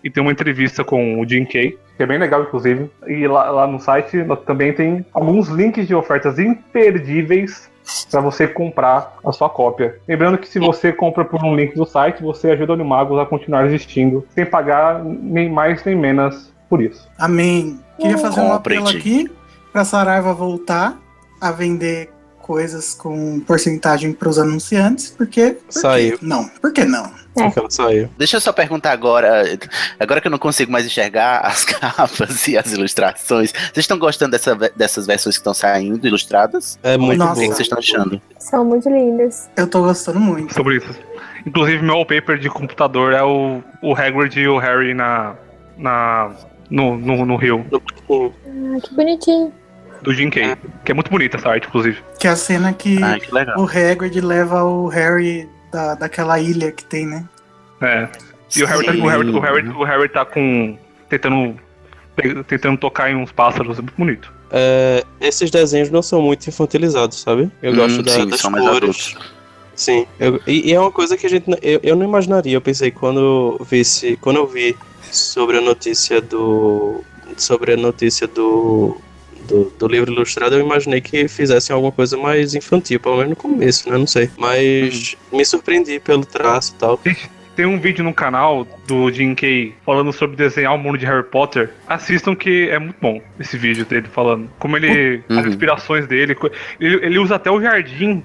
e tem uma entrevista com o Jim Kay, que é bem legal, inclusive. E lá no site também tem alguns links de ofertas imperdíveis para você comprar a sua cópia. Lembrando que se você compra por um link do site, você ajuda o Animagos a continuar existindo, sem pagar nem mais nem menos por isso. Amém. Queria fazer um Compre, apelo aqui pra Saraiva voltar a vender coisas com porcentagem pros anunciantes, porque... Saiu. Não, por que não? Porque ela saiu. Deixa eu só perguntar agora que eu não consigo mais enxergar as capas e as ilustrações. Vocês estão gostando dessas versões que estão saindo, ilustradas? É muito Nossa. O que bom. vocês estão achando? São muito lindas. Eu tô gostando muito. Sobre isso. Inclusive, meu wallpaper de computador é o Hagrid e o Harry no rio, Ah, que bonitinho. do Jim Kay. Que é muito bonita essa arte, inclusive. Que é a cena que Que legal. o Hagrid leva o Harry daquela ilha que tem, né? É. E o Harry tá tentando tocar em uns pássaros, é muito bonito. Esses desenhos não são muito infantilizados, sabe? Eu gosto sim, das são mais cores. adultos. Sim, e é uma coisa que eu não imaginaria. Eu pensei quando eu vi sobre a notícia do livro ilustrado, eu imaginei que fizessem alguma coisa mais infantil, pelo menos no começo, né? Não sei. Mas me surpreendi pelo traço e tal. Tem um vídeo no canal do Jim Kay falando sobre desenhar o mundo de Harry Potter. Assistam, que é muito bom esse vídeo dele falando. Como ele. As inspirações dele. Ele usa até o jardim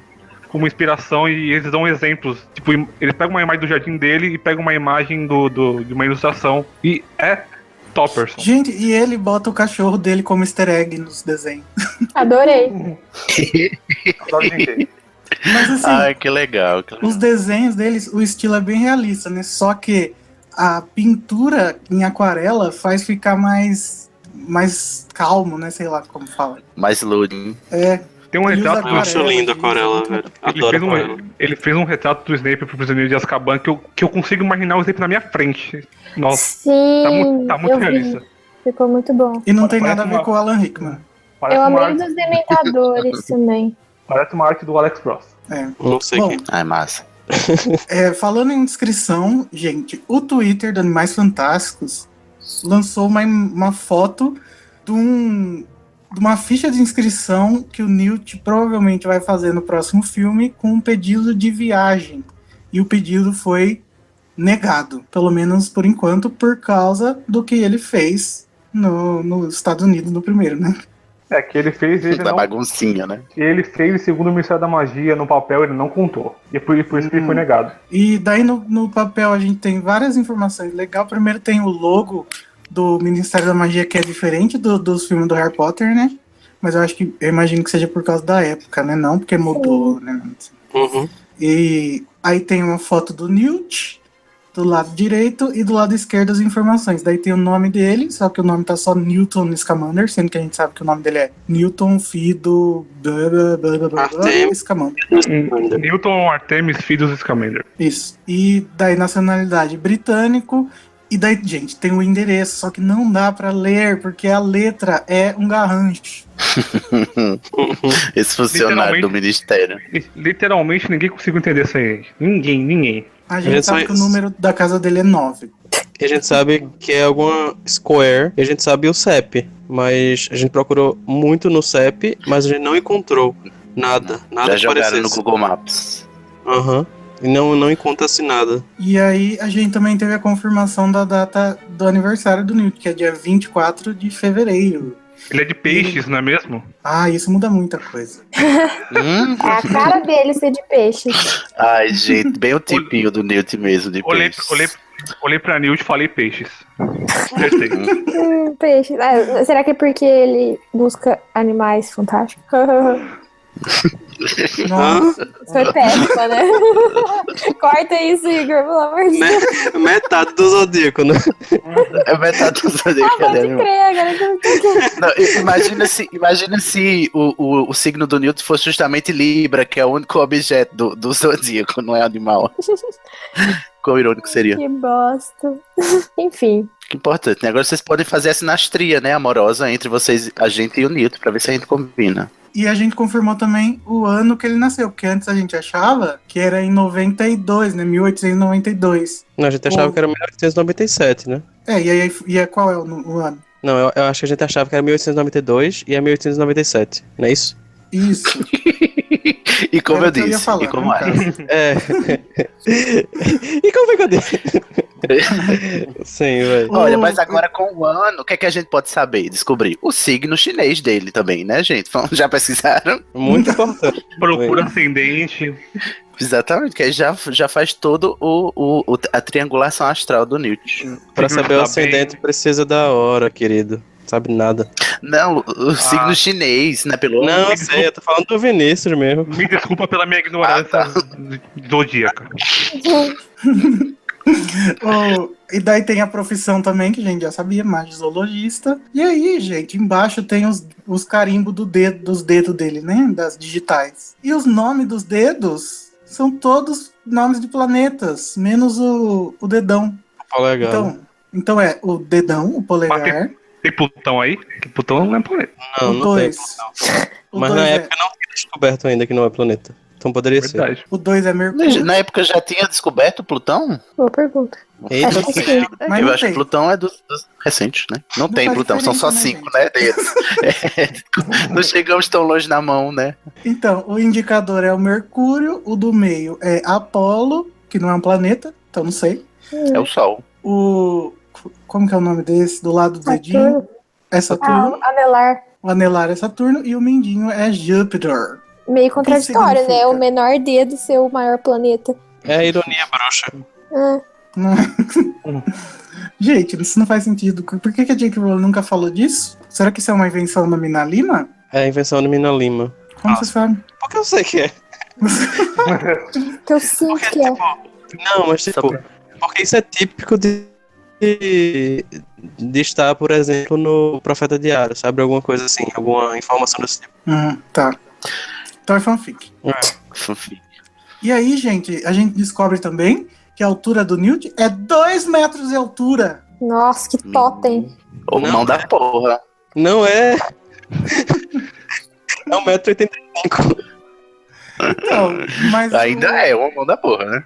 como inspiração e eles dão exemplos. Tipo, eles pegam uma imagem do jardim dele e pegam uma imagem de uma ilustração. E é topperson. Gente, e ele bota o cachorro dele como easter egg nos desenhos. Adorei. Adoro Jim Kay. Mas assim, Ai, que legal. os desenhos deles, o estilo é bem realista, né? Só que a pintura em aquarela faz ficar mais calmo, né? Sei lá como fala. Mais loading. Tem um Ele usa retrato. Eu acho aquarela, lindo a ele usa aquarela, muito- velho. Ele Adoro fez, aquarela. ele fez um retrato do Snape pro Prisioneiro de Azkaban que eu consigo imaginar o Snape na minha frente. Nossa, Sim, tá muito eu vi. realista. Ficou muito bom. E não tem Parece nada a ver uma- com o Alan Rickman. Parece Eu uma, amei dos Dementadores também. parece uma arte do Alex Ross. Não sei Bom, quem. Ai, massa. falando em descrição, gente, o Twitter do Animais Fantásticos lançou uma foto de uma ficha de inscrição que o Newt provavelmente vai fazer no próximo filme com um pedido de viagem. E o pedido foi negado, pelo menos por enquanto, por causa do que ele fez nos Estados Unidos no primeiro, né? É que ele fez, Da baguncinha, né? ele fez, segundo o Ministério da Magia, no papel ele não contou. E por isso que ele foi negado. E daí no papel a gente tem várias informações legais. Primeiro tem o logo do Ministério da Magia, que é diferente dos filmes do Harry Potter, né? Mas eu imagino que seja por causa da época, né? Não porque mudou, né? Uhum. E aí tem uma foto do Newt do lado direito e do lado esquerdo as informações. Daí tem o nome dele, só que o nome tá só Newton Scamander, sendo que a gente sabe que o nome dele é Newton Fido Artemis. Scamander. Newton Artemis Fidus Scamander. Isso. E daí nacionalidade britânico. E daí, gente, tem o endereço, só que não dá pra ler, porque a letra é um garrancho. Esse funcionário do ministério. Literalmente ninguém conseguiu entender isso aí. Ninguém. A gente sabe que o número da casa dele é 9. E a gente sabe que é alguma Square, e a gente sabe o CEP, mas a gente procurou muito no CEP, mas a gente não encontrou nada Já que jogaram parecesse. no Google Maps. Aham. E não encontra-se nada. E aí a gente também teve a confirmação da data do aniversário do Newt, que é dia 24 de fevereiro. Ele é de peixes, não é mesmo? Ah, isso muda muita coisa. É a cara dele ser de peixe. Ai, gente, bem o tipinho do Newt mesmo, de Olhei, peixe. olhei pra Newt e falei peixes. Acertei. Peixe. Será que é porque ele busca animais fantásticos? Nossa. Foi péssima, né? Corta isso, Igor, pelo amor de Deus. Metade do Zodíaco, né? É metade do Zodíaco. Pode crer, agora que eu tô aqui. Não, imagina se o signo do Newton fosse justamente Libra, que é o único objeto do Zodíaco, não é animal. Quão irônico seria. Que bosta. Enfim. Que importante, né? Agora vocês podem fazer a sinastria, né, amorosa, entre vocês, a gente e o Newton, pra ver se a gente combina. E a gente confirmou também o ano que ele nasceu, porque antes a gente achava que era em 92, né? 1892. Não, a gente achava que era 1897, né? E aí qual é o ano? Não, eu acho que a gente achava que era 1892 e é 1897, não é isso? Isso. E como Era eu o que eu ia disse, falar, e como no é. caso. E como foi que eu disse? Sim, velho. Olha, mas agora com o ano, o que é que a gente pode saber, descobrir? O signo chinês dele também, né, gente? Já pesquisaram? Muito importante. Procura ascendente. Exatamente, que aí já faz todo a triangulação astral do Newton. Pra Signo saber o tá ascendente bem. precisa da hora, querido. Sabe nada. Não, o signo chinês, né, pelo Não, eu sei, eu tô falando do Vinícius mesmo. Me desculpa pela minha ignorância zodíaca. E daí tem a profissão também, que a gente já sabia, magizoologista. E aí, gente, embaixo tem os carimbos dos dedos dele, né? Das digitais. E os nomes dos dedos são todos nomes de planetas, menos o dedão. Polegar. Então é o dedão, o polegar. Tem Plutão aí? Que Plutão não é planeta. Não, o não tem. 2. Mas na época não tinha descoberto ainda que não é planeta. Então poderia ser. Verdade. O 2 é Mercúrio. Na época já tinha descoberto Plutão? Boa pergunta. Eita, Acho que sim. Mas Eu não acho tem. que Plutão é dos recentes, né? Não tem faz Plutão, são só diferença, 5, né? Dedos. Não chegamos tão longe na mão, né? Então, o indicador é o Mercúrio, o do meio é Apolo, que não é um planeta, então não sei. É o Sol. Como que é o nome desse? Do lado do dedinho? Saturno. É Saturno. Anelar. O anelar é Saturno e o mindinho é Júpiter. Meio contraditório, né? significa? O menor dedo ser o maior planeta. É a ironia bruxa. Gente, isso não faz sentido. Por que a J.K. Rowling nunca falou disso? Será que isso é uma invenção da Mina Lima? É a invenção de Mina Lima. Como você sabe? Porque eu sei que é. Que eu sinto que é. Não, mas tipo, porque isso é típico de estar, por exemplo, no Profeta Diário, sabe? Alguma coisa assim, alguma informação desse tipo. Tá. Então é fanfic. E aí, gente, a gente descobre também que a altura do Newt é 2 metros de altura. Nossa, que totem. Ou mão da porra. Não é. É 1,85 m. Então, mas Ainda é uma mão da porra, né?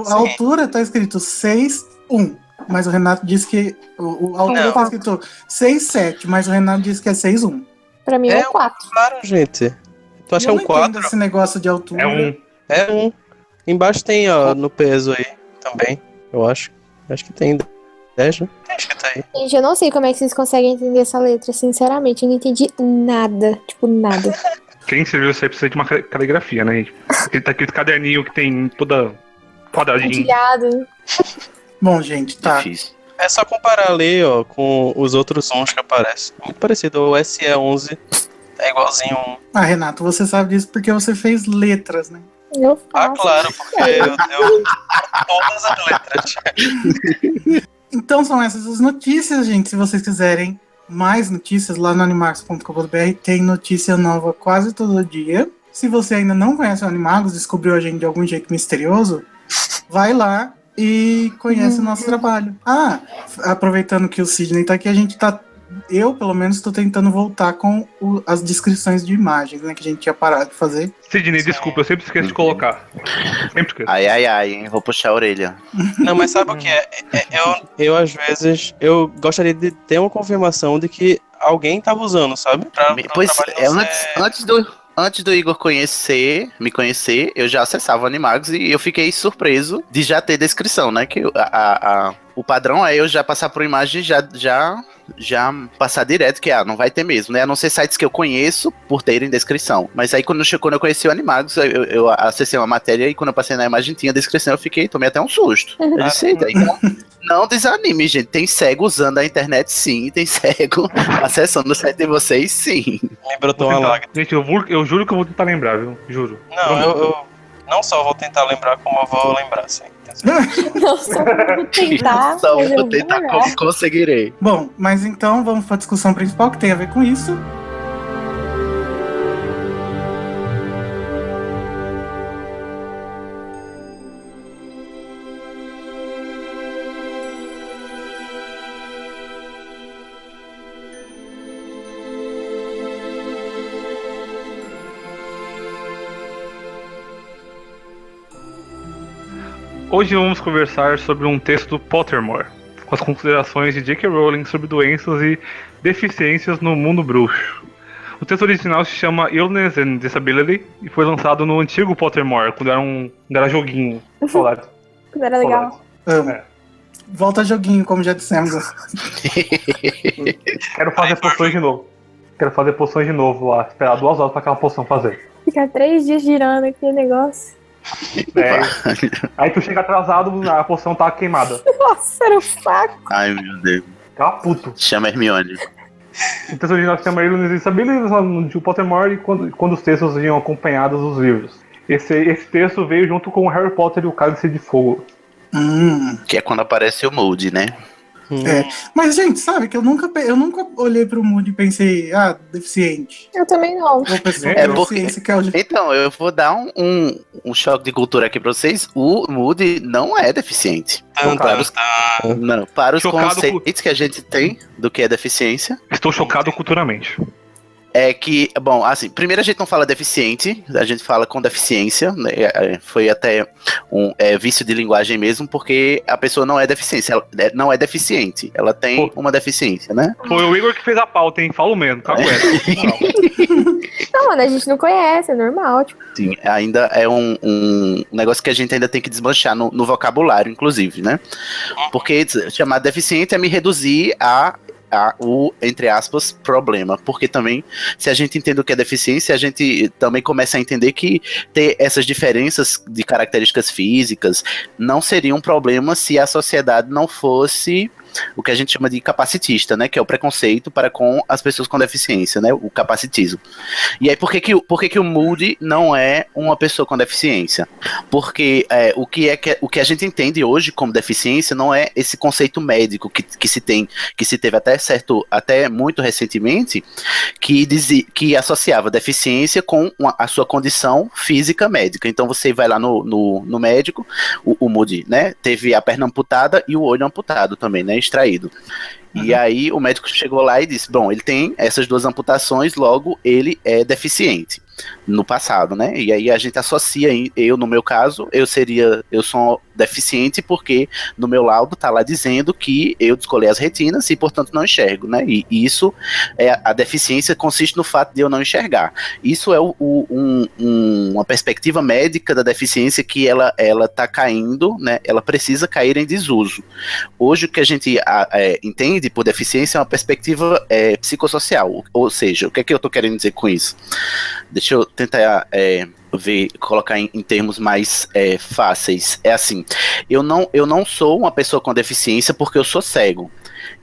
A altura tá escrito 6'1", mas o Renato disse que a altura Não. tá escrito 6'7", mas o Renato disse que é 6'1". Pra mim é um 4. Claro, gente. Tu acha que é um Eu não entendo 4? esse negócio de altura. É um. É um. Embaixo tem, ó, no peso aí também, eu acho. Acho que tem 10, né? Tem escrito aí. Gente, eu não sei como é que vocês conseguem entender essa letra, sinceramente. Eu não entendi nada. Tipo, nada. Quem escreveu isso aí precisa de uma caligrafia, né, gente? Porque tá aquele caderninho que tem toda quadradinho. Pontilhado. Bom, gente, tá. Difícil. É só comparar ali, ó, com os outros sons que aparecem. Muito parecido. O SE11 é igualzinho um. Ah, Renato, você sabe disso porque você fez letras, né? Eu faço. Ah, claro, porque eu todas as letras. Então são essas as notícias, gente. Se vocês quiserem mais notícias, lá no animagos.com.br tem notícia nova quase todo dia. Se você ainda não conhece o Animagos, descobriu a gente de algum jeito misterioso, vai lá e conhece o nosso trabalho. Ah, aproveitando que o Sidney tá aqui, a gente tá... Eu, pelo menos, estou tentando voltar com as descrições de imagens, né? Que a gente tinha parado de fazer. Sidney, desculpa, eu sempre esqueço de colocar. Sempre esqueço. Ai, hein? Vou puxar a orelha. Não, mas sabe o que é? Eu, às vezes, eu gostaria de ter uma confirmação de que alguém tava usando, sabe? Pois é, antes do Igor me conhecer, eu já acessava o Animagos e eu fiquei surpreso de já ter descrição, né? Que o padrão é eu já passar por imagem e já passar direto, que não vai ter mesmo, né? A não ser sites que eu conheço por terem descrição. Mas aí quando eu conheci o Animagos, eu acessei uma matéria e quando eu passei na imagem tinha descrição, tomei até um susto. Eu disse, eita, Não desanime, gente. Tem cego usando a internet, sim. Tem cego acessando o site de vocês, sim. Me brotou uma lágrima. Gente, eu juro que eu vou tentar lembrar, viu? Juro. Não, eu não só vou tentar lembrar, como eu vou lembrar, sim. Não, só vou tentar. Só mas eu vou tentar lembrar. como conseguirei. Bom, mas então vamos para a discussão principal que tem a ver com isso. Hoje vamos conversar sobre um texto do Pottermore, com as considerações de J.K. Rowling sobre doenças e deficiências no mundo bruxo. O texto original se chama Illness and Disability e foi lançado no antigo Pottermore, quando era joguinho. Saudades. Quando era legal. Amo. É. Volta joguinho, como já dissemos. Quero fazer poções de novo. Quero fazer poções de novo lá, esperar 2 horas pra aquela poção fazer. Ficar 3 dias girando aquele negócio. É. Aí tu chega atrasado, a poção tá queimada. Nossa, era um saco. Ai, meu Deus. Tá puto. Chama Hermione. O texto original se chama Illness and Disability no Pottermore e quando os textos vinham acompanhados dos livros. Esse texto veio junto com o Harry Potter e o Cálice de Fogo. Que é quando aparece o Moody, né? É. Mas, gente, sabe que eu nunca olhei pro mundo e pensei, deficiente. Eu também não. Ou pessoa É com porque- deficiência que é o Então, eu vou dar um choque de cultura aqui pra vocês. O Moody não é deficiente. Para os Chocado conceitos que a gente tem do que é deficiência, Estou chocado culturalmente. é que, bom, assim, primeiro a gente não fala deficiente, a gente fala com deficiência, né? Foi até um vício de linguagem mesmo, porque a pessoa não é deficiente, não é deficiente, ela tem uma deficiência, né? Foi o Igor que fez a pauta, hein? Falo mesmo, tá correto. Não, mano, a gente não conhece, é normal. Tipo, Sim, ainda é um negócio que a gente ainda tem que desmanchar no vocabulário, inclusive, né? Porque chamar deficiente é me reduzir o, entre aspas, problema. Porque também, se a gente entende o que é deficiência, a gente também começa a entender que ter essas diferenças de características físicas não seria um problema se a sociedade não fosse o que a gente chama de capacitista, né? Que é o preconceito para com as pessoas com deficiência, né? O capacitismo. E aí, por que o Moody não é uma pessoa com deficiência? Porque o que a gente entende hoje como deficiência não é esse conceito médico que se teve até muito recentemente, que associava deficiência com a sua condição física médica. Então você vai lá no médico, o Moody, né? Teve a perna amputada e o olho amputado também, né? Extraído. E aí o médico chegou lá e disse, bom, ele tem essas 2 amputações, logo ele é deficiente no passado, né? E aí a gente associa, no meu caso, eu sou deficiente porque no meu laudo tá lá dizendo que eu descolei as retinas e, portanto, não enxergo, né? E isso, a deficiência consiste no fato de eu não enxergar. Isso é uma perspectiva médica da deficiência que ela tá caindo, né? Ela precisa cair em desuso. Hoje o que a gente entende por deficiência é uma perspectiva psicossocial, ou seja, o que é que eu tô querendo dizer com isso? Deixa eu tentar colocar em termos mais fáceis. É assim, eu não sou uma pessoa com deficiência porque eu sou cego.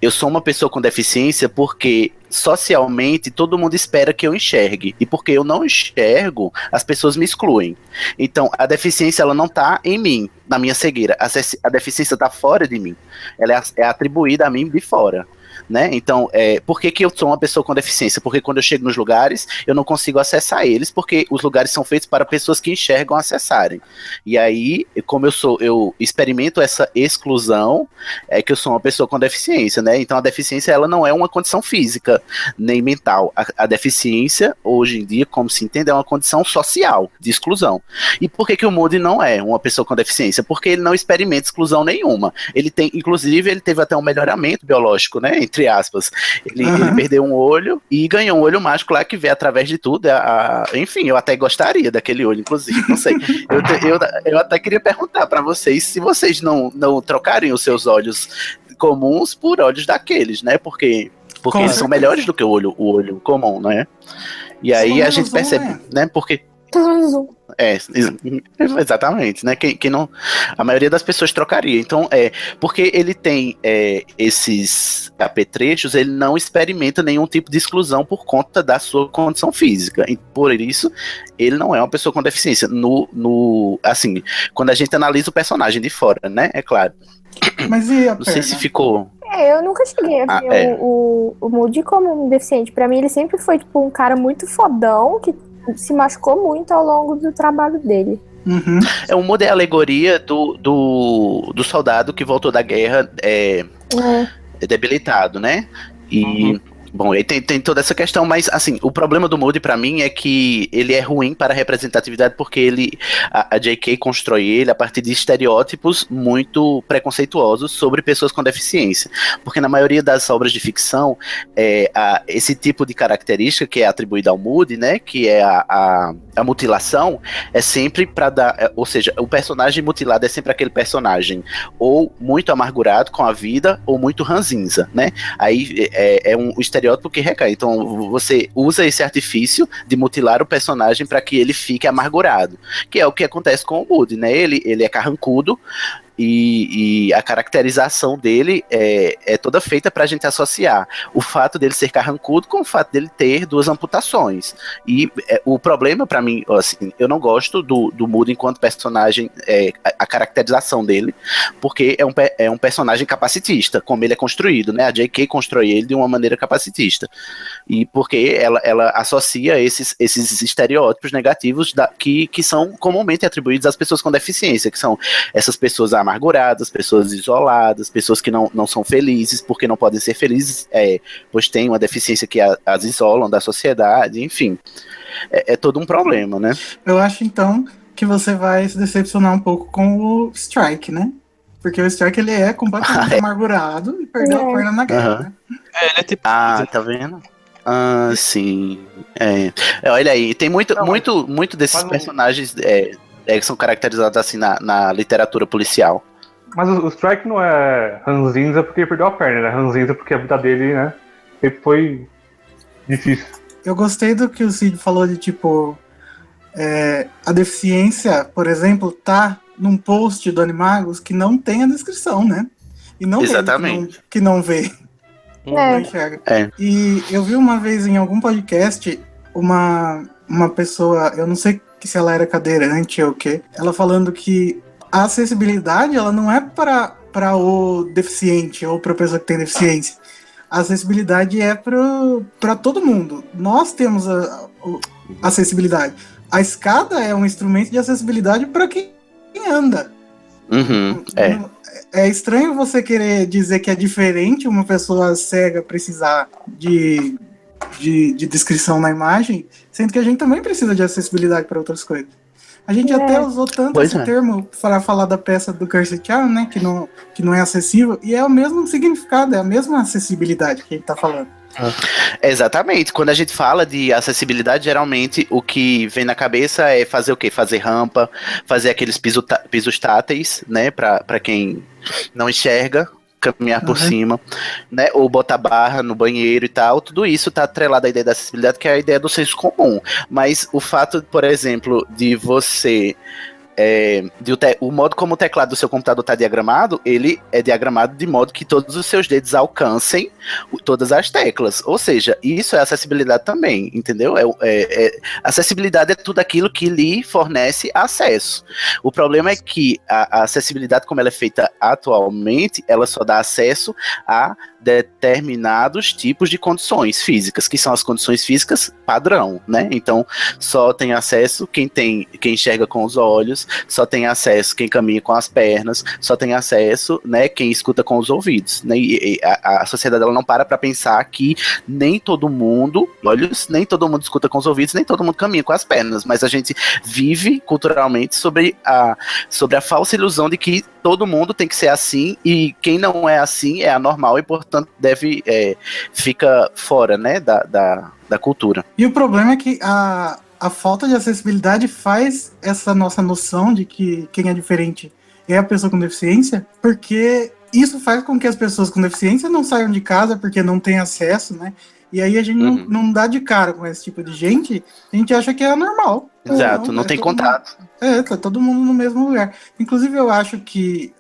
Eu sou uma pessoa com deficiência porque socialmente todo mundo espera que eu enxergue. E porque eu não enxergo, as pessoas me excluem. Então, a deficiência ela não está em mim, na minha cegueira. A deficiência está fora de mim. Ela é atribuída a mim de fora. Né? Então, por que eu sou uma pessoa com deficiência? Porque quando eu chego nos lugares, eu não consigo acessar eles, porque os lugares são feitos para pessoas que enxergam acessarem. E aí, como eu experimento essa exclusão, é que eu sou uma pessoa com deficiência, né? Então a deficiência ela não é uma condição física, nem mental. A deficiência, hoje em dia, como se entende, é uma condição social, de exclusão. E por que o Moody não é uma pessoa com deficiência? Porque ele não experimenta exclusão nenhuma. Inclusive, ele teve até um melhoramento biológico, né? Entre aspas. Ele perdeu um olho e ganhou um olho mágico lá que vê através de tudo. Enfim, eu até gostaria daquele olho, inclusive, não sei. Eu até queria perguntar para vocês se vocês não trocarem os seus olhos comuns por olhos daqueles, né? Porque eles são melhores do que o olho comum, né? E aí a gente percebe, né? Porque Pelo menos um. Exatamente, né? Quem não, a maioria das pessoas trocaria. Então, porque ele tem esses apetrechos, ele não experimenta nenhum tipo de exclusão por conta da sua condição física. E por isso, ele não é uma pessoa com deficiência. Assim, quando a gente analisa o personagem de fora, né? É claro. Mas e a Não sei se ficou. Eu nunca cheguei a ver o Moody como um deficiente. Pra mim, ele sempre foi tipo um cara muito fodão que se machucou muito ao longo do trabalho dele. Uhum. O Moody é a alegoria do soldado que voltou da guerra debilitado, né? E bom, aí tem toda essa questão, mas assim, o problema do Moody pra mim é que ele é ruim para a representatividade porque a J.K. constrói ele a partir de estereótipos muito preconceituosos sobre pessoas com deficiência. Porque na maioria das obras de ficção, esse tipo de característica que é atribuída ao Moody, né, que é a mutilação, é sempre para dar, ou seja, o personagem mutilado é sempre aquele personagem ou muito amargurado com a vida ou muito ranzinza, né? Aí é um estereótipo que recai. Então você usa esse artifício de mutilar o personagem para que ele fique amargurado, que é o que acontece com o Moody, né? Ele é carrancudo e a caracterização dele é toda feita pra gente associar o fato dele ser carrancudo com o fato dele ter 2 amputações. E o problema pra mim, assim, eu não gosto do Moody enquanto personagem, a caracterização dele, porque é um personagem capacitista, como ele é construído, né? A J.K. constrói ele de uma maneira capacitista. E porque ela associa esses estereótipos negativos que são comumente atribuídos às pessoas com deficiência, que são essas pessoas amarguradas, pessoas isoladas, pessoas que não são felizes, porque não podem ser felizes, pois tem uma deficiência que as isolam da sociedade, enfim. É todo um problema, né? Eu acho, então, que você vai se decepcionar um pouco com o Strike, né? Porque o Strike, ele é completamente amargurado e perdeu a perna na guerra, né? Ele é tipo... tá vendo? Sim. Olha aí, tem muito desses personagens que são caracterizados assim na literatura policial. Mas o Strike não é ranzinza porque ele perdeu a perna, né? Ranzinza porque a vida dele, né, sempre foi difícil. Eu gostei do que o Cid falou de, tipo, a deficiência, por exemplo, tá num post do Animagos que não tem a descrição, né? E não Exatamente. Que não vê. Não enxerga. E eu vi uma vez em algum podcast uma pessoa, eu não sei se ela era cadeirante ou o quê, ela falando que a acessibilidade, ela não é para o deficiente ou para a pessoa que tem deficiência. A acessibilidade é para todo mundo. Nós temos a acessibilidade. A escada é um instrumento de acessibilidade para quem anda. É estranho você querer dizer que é diferente uma pessoa cega precisar de descrição na imagem, sendo que a gente também precisa de acessibilidade para outras coisas. A gente até usou tanto esse termo para falar da peça do Cursed Child, né, que não é acessível, e é o mesmo significado, é a mesma acessibilidade que a gente tá falando. Exatamente. Quando a gente fala de acessibilidade, geralmente o que vem na cabeça é fazer o quê? Fazer rampa, fazer aqueles pisos táteis, né, para quem não enxerga, caminhar por cima, né, ou botar barra no banheiro e tal. Tudo isso tá atrelado à ideia da acessibilidade, que é a ideia do senso comum. Mas o fato, por exemplo, de você o modo como o teclado do seu computador está diagramado, ele é diagramado de modo que todos os seus dedos alcancem todas as teclas. Ou seja, isso é acessibilidade também, entendeu? Acessibilidade é tudo aquilo que lhe fornece acesso. O problema é que a acessibilidade, como ela é feita atualmente, ela só dá acesso a determinados tipos de condições físicas, que são as condições físicas padrão, né? Então, só tem acesso quem enxerga com os olhos, só tem acesso quem caminha com as pernas, só tem acesso, né, quem escuta com os ouvidos, né? E a sociedade, ela não para pensar que nem todo mundo escuta com os ouvidos, nem todo mundo caminha com as pernas, mas a gente vive culturalmente sobre a falsa ilusão de que todo mundo tem que ser assim, e quem não é assim é anormal e, portanto, fica fora, né, da cultura. E o problema é que a falta de acessibilidade faz essa nossa noção de que quem é diferente é a pessoa com deficiência, porque isso faz com que as pessoas com deficiência não saiam de casa porque não têm acesso, né? E aí a gente não dá de cara com esse tipo de gente, a gente acha que é normal. Exato, não tem contato. Tá todo mundo no mesmo lugar. Inclusive, eu acho que,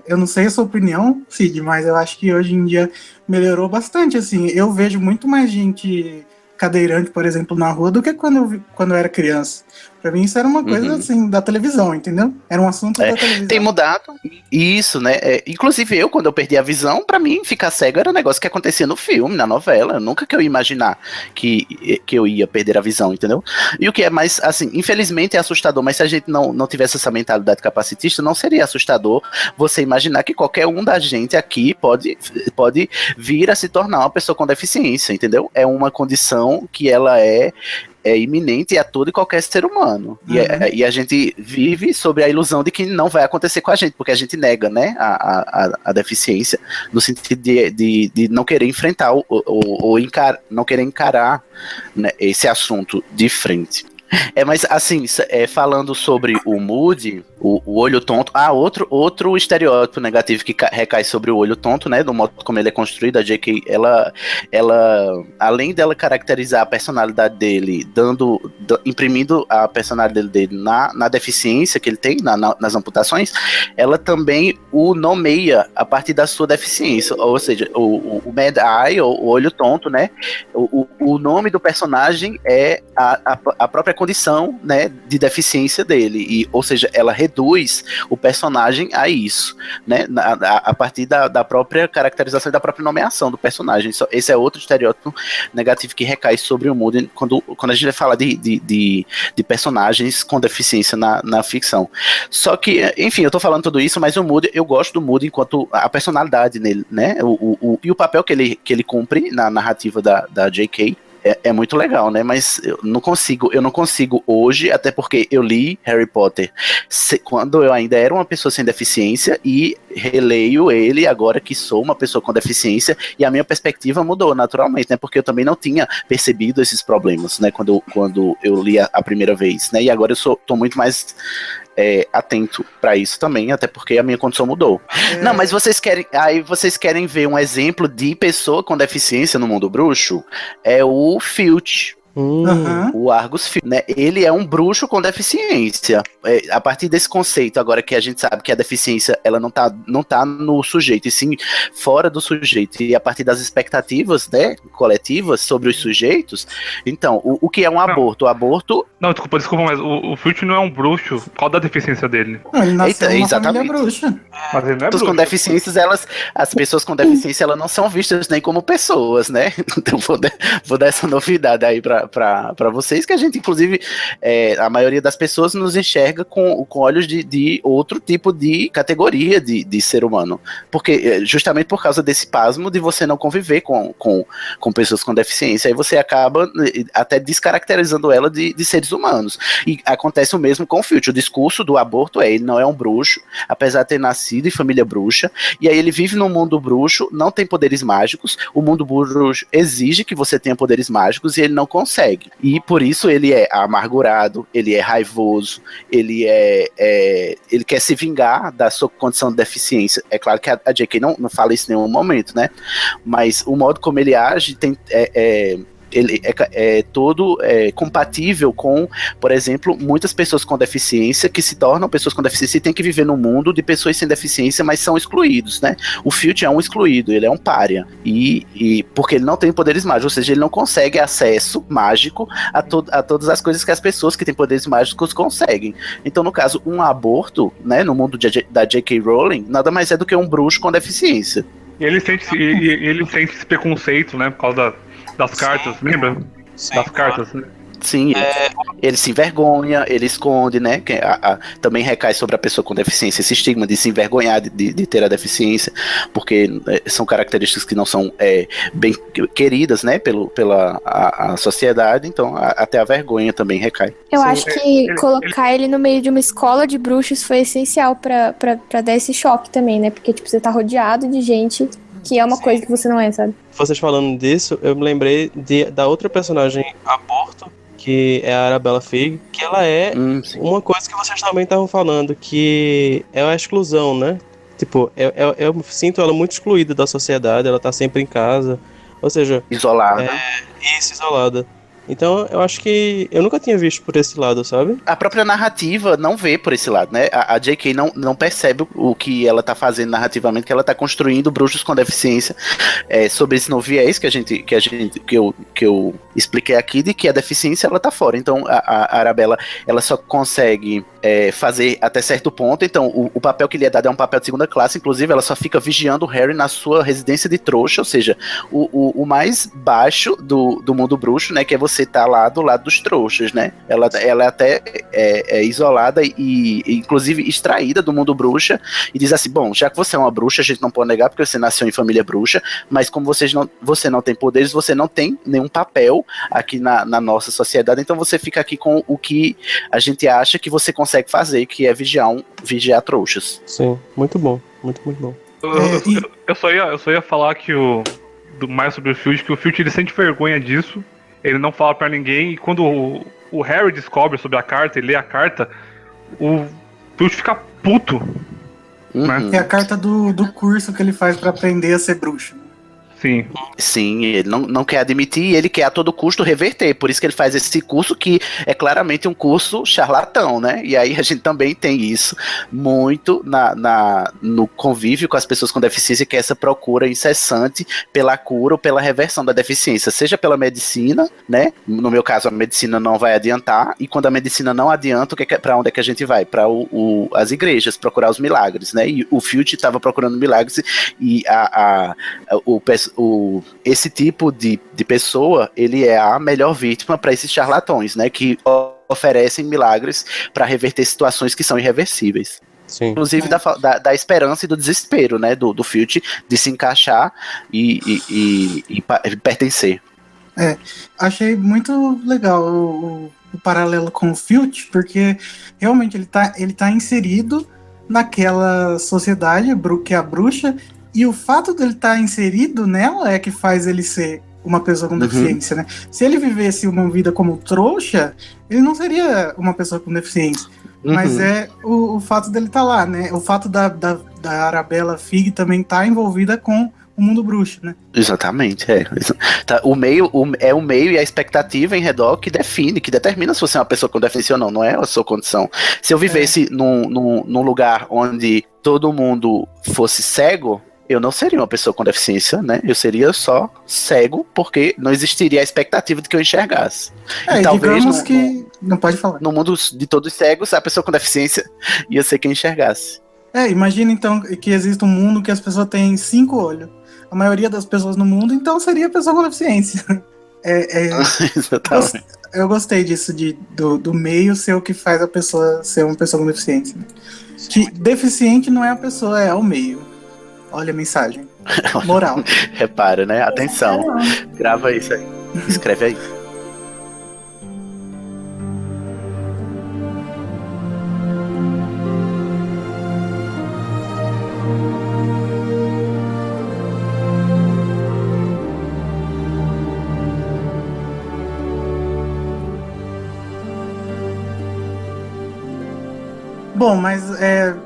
eu não sei a sua opinião, Cid, mas eu acho que hoje em dia melhorou bastante, assim. Eu vejo muito mais gente cadeirante, por exemplo, na rua, do que quando eu era criança. Pra mim isso era uma coisa, assim, da televisão, entendeu? Era um assunto da televisão. Tem mudado isso, né? Inclusive eu, quando eu perdi a visão, pra mim, ficar cego era um negócio que acontecia no filme, na novela. Nunca que eu ia imaginar que eu ia perder a visão, entendeu? E o que é mais, assim, infelizmente é assustador, mas se a gente não tivesse essa mentalidade capacitista, não seria assustador você imaginar que qualquer um da gente aqui pode vir a se tornar uma pessoa com deficiência, entendeu? É uma condição que ela é iminente a todo e qualquer ser humano. E a gente vive sobre a ilusão de que não vai acontecer com a gente, porque a gente nega, né, a deficiência, no sentido de não querer enfrentar ou não querer encarar, né, esse assunto de frente. Mas assim, falando sobre o Moody, o olho tonto, outro estereótipo negativo que recai sobre o olho tonto, né, do modo como ele é construído, a J.K., ela além dela caracterizar a personalidade dele, imprimindo a personalidade dele na deficiência que ele tem, nas amputações, ela também o nomeia a partir da sua deficiência, ou seja, o Mad Eye, ou o olho tonto, né, o nome do personagem é a própria condição, né, de deficiência dele, ou seja, ela reduz o personagem a isso, né, a partir da própria caracterização e da própria nomeação do personagem. Esse é outro estereótipo negativo que recai sobre o Moody quando a gente vai falar de personagens com deficiência na ficção. Só que, enfim, eu tô falando tudo isso, mas o Moody, eu gosto do Moody enquanto a personalidade nele, né, e o papel que ele cumpre na narrativa da J.K., é muito legal, né? Mas eu não consigo hoje, até porque eu li Harry Potter quando eu ainda era uma pessoa sem deficiência e releio ele agora que sou uma pessoa com deficiência, e a minha perspectiva mudou naturalmente, né? Porque eu também não tinha percebido esses problemas, né? Quando eu li a primeira vez, né? E agora eu tô muito mais atento pra isso também, até porque a minha condição mudou. Não, mas vocês querem ver um exemplo de pessoa com deficiência no mundo bruxo? É o Filch. O Argus Filch, né? Ele é um bruxo com deficiência. A partir desse conceito, agora que a gente sabe que a deficiência ela não tá no sujeito, e sim fora do sujeito, e a partir das expectativas, né, coletivas sobre os sujeitos, então, o que é um aborto? O aborto... Não, desculpa, mas o Filch não é um bruxo. Qual da deficiência dele? Não, ele nasceu numa família bruxa. Mas ele não é bruxo. Com deficiências, as pessoas com deficiência, elas não são vistas nem como pessoas, né? Então vou dar essa novidade aí pra vocês, que a gente, inclusive, a maioria das pessoas nos enxerga com olhos de outro tipo de categoria de ser humano. Porque, justamente por causa desse pasmo de você não conviver com pessoas com deficiência, aí você acaba até descaracterizando ela de seres humanos. E acontece o mesmo com o Filch. O discurso do aborto ele não é um bruxo, apesar de ter nascido em família bruxa, e aí ele vive num mundo bruxo, não tem poderes mágicos, o mundo bruxo exige que você tenha poderes mágicos e ele não consegue. E por isso ele é amargurado, ele é raivoso, ele quer se vingar da sua condição de deficiência. É claro que a J.K. não fala isso em nenhum momento, né? Mas o modo como ele age ele é todo compatível com, por exemplo, muitas pessoas com deficiência que se tornam pessoas com deficiência e têm que viver num mundo de pessoas sem deficiência, mas são excluídos, né? O Filch é um excluído, ele é um pária, e porque ele não tem poderes mágicos, ou seja, ele não consegue acesso mágico a todas as coisas que as pessoas que têm poderes mágicos conseguem. Então, no caso, um aborto, né, no mundo da J.K. Rowling, nada mais é do que um bruxo com deficiência. E ele sente esse preconceito, né, por causa das cartas, lembra? Sim, das cartas, né? Sim, ele se envergonha, ele esconde, né? Também recai sobre a pessoa com deficiência esse estigma de se envergonhar de ter a deficiência, porque são características que não são bem queridas, né? Pela sociedade, então até a vergonha também recai. Eu acho que colocar ele no meio de uma escola de bruxos foi essencial pra dar esse choque também, né? Porque, tipo, você tá rodeado de gente que é uma coisa que você não é, sabe? Vocês falando disso, eu me lembrei da outra personagem aborto, que é a Arabella Fig, que ela é uma coisa que vocês também estavam falando, que é a exclusão, né? Tipo, eu sinto ela muito excluída da sociedade, ela tá sempre em casa, ou seja... Isolada. Isolada. Então eu acho que eu nunca tinha visto por esse lado, sabe? A própria narrativa não vê por esse lado, né? A J.K. não percebe o que ela tá fazendo narrativamente, que ela tá construindo bruxos com deficiência, sobre esse novo viés que eu expliquei aqui, de que a deficiência ela tá fora. Então a Arabella, ela só consegue fazer até certo ponto. Então o papel que lhe é dado é um papel de segunda classe. Inclusive ela só fica vigiando o Harry na sua residência de trouxa, ou seja, o mais baixo do mundo bruxo, né? Que é você tá lá do lado dos trouxas, né? Ela é até isolada e inclusive extraída do mundo bruxa, e diz assim: bom, já que você é uma bruxa, a gente não pode negar porque você nasceu em família bruxa, mas como você não tem poderes, você não tem nenhum papel aqui na nossa sociedade, então você fica aqui com o que a gente acha que você consegue fazer, que é vigiar trouxas. Sim, muito bom, muito bom. Eu só ia falar que mais sobre o Filch, que o Filch ele sente vergonha disso, ele não fala pra ninguém, e quando o Harry descobre sobre a carta, ele lê a carta, o Filch fica puto. Né? É a carta do curso que ele faz pra aprender a ser bruxo. Sim, ele não quer admitir, e ele quer a todo custo reverter, por isso que ele faz esse curso que é claramente um curso charlatão, né? E aí a gente também tem isso muito no convívio com as pessoas com deficiência, que é essa procura incessante pela cura ou pela reversão da deficiência, seja pela medicina, né? No meu caso a medicina não vai adiantar, e quando a medicina não adianta, para onde é que a gente vai? Para as igrejas, procurar os milagres, né? E o Filch estava procurando milagres, e esse tipo de pessoa, ele é a melhor vítima para esses charlatões, né, que oferecem milagres para reverter situações que são irreversíveis. Sim. Inclusive da esperança e do desespero, né, do Filch de se encaixar e pertencer. Achei muito legal o paralelo com o Filch, porque realmente ele tá inserido naquela sociedade que é a bruxa. E o fato dele estar inserido nela é que faz ele ser uma pessoa com deficiência, né? Se ele vivesse uma vida como trouxa, ele não seria uma pessoa com deficiência. Mas é o fato dele estar lá, né? O fato da Arabella Fig também estar envolvida com o mundo bruxo, né? Exatamente, Tá, o meio e a expectativa em redor que determina se você é uma pessoa com deficiência ou não é a sua condição. Se eu vivesse num lugar onde todo mundo fosse cego, eu não seria uma pessoa com deficiência, né? Eu seria só cego, porque não existiria a expectativa de que eu enxergasse. E talvez não pode falar. No mundo de todos os cegos, a pessoa com deficiência ia ser quem enxergasse. Imagina então que existe um mundo que as pessoas têm 5 olhos. A maioria das pessoas no mundo, então, seria pessoa com deficiência. Exatamente. Eu gostei disso, do meio ser o que faz a pessoa ser uma pessoa com deficiência. Que deficiente não é a pessoa, é o meio. Olha a mensagem. Moral. Repara, né? Atenção. Grava isso aí. Escreve aí. Bom, mas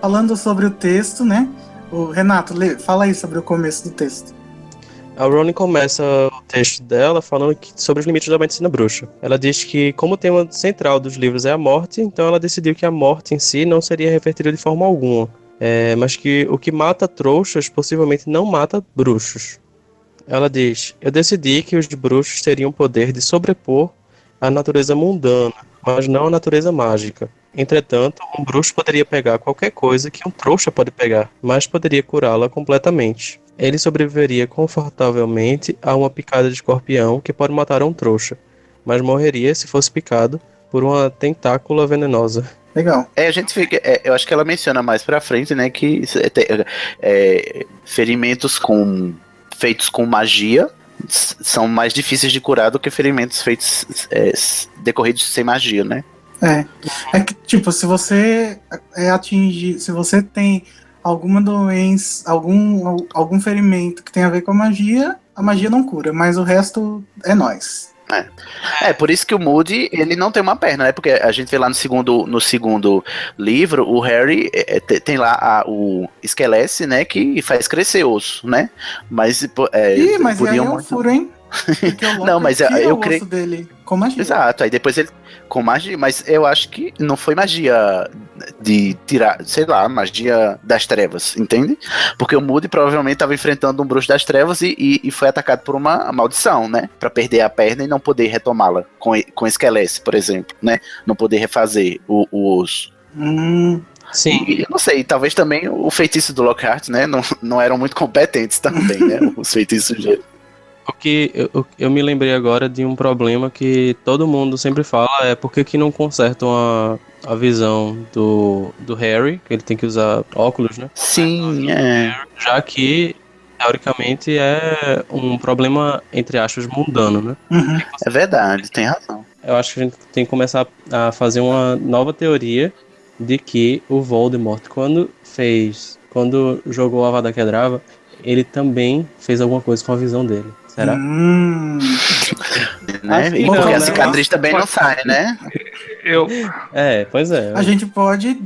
falando sobre o texto, né? O Renato, fala aí sobre o começo do texto. A Rowling começa o texto dela falando sobre os limites da medicina bruxa. Ela diz que, como o tema central dos livros é a morte, então ela decidiu que a morte em si não seria revertida de forma alguma, mas que o que mata trouxas possivelmente não mata bruxos. Ela diz: eu decidi que os bruxos teriam o poder de sobrepor a natureza mundana, mas não a natureza mágica. Entretanto, um bruxo poderia pegar qualquer coisa que um trouxa pode pegar, mas poderia curá-la completamente. Ele sobreviveria confortavelmente a uma picada de escorpião que pode matar um trouxa, mas morreria se fosse picado por uma tentácula venenosa. Legal. A gente fica, eu acho que ela menciona mais pra frente, né, que ferimentos feitos com magia são mais difíceis de curar do que ferimentos feitos decorridos sem magia, né? É que, tipo, se você se você tem alguma doença, algum ferimento que tem a ver com a magia não cura, mas o resto é nós. Por isso que o Moody, ele não tem uma perna, né? Porque a gente vê lá no segundo livro, o Harry tem lá o esquelete, né? Que faz crescer osso, né? Mas mas aí é um furo, hein? Não, mas eu creio dele Com magia. Exato, aí depois ele. Com magia, mas eu acho que não foi magia de tirar, sei lá, magia das trevas, entende? Porque o Moody provavelmente estava enfrentando um bruxo das trevas e foi atacado por uma maldição, né? Pra perder a perna e não poder retomá-la com esqueleto, por exemplo, né? Não poder refazer o osso. Sim. E eu não sei, talvez também o feitiço do Lockhart, né? Não eram muito competentes também, né? Os feitiços dele. O que eu me lembrei agora de um problema que todo mundo sempre fala é por que não consertam a visão do Harry, que ele tem que usar óculos, né? Sim, Já que, teoricamente, é um problema, entre aspas, mundano, né? É verdade, tem razão. Eu acho que a gente tem que começar a fazer uma nova teoria de que o Voldemort, quando jogou a Avada Kedavra, ele também fez alguma coisa com a visão dele. Será? Né? E Não, porque né? a cicatriz também não sai, né? Pois é. A gente pode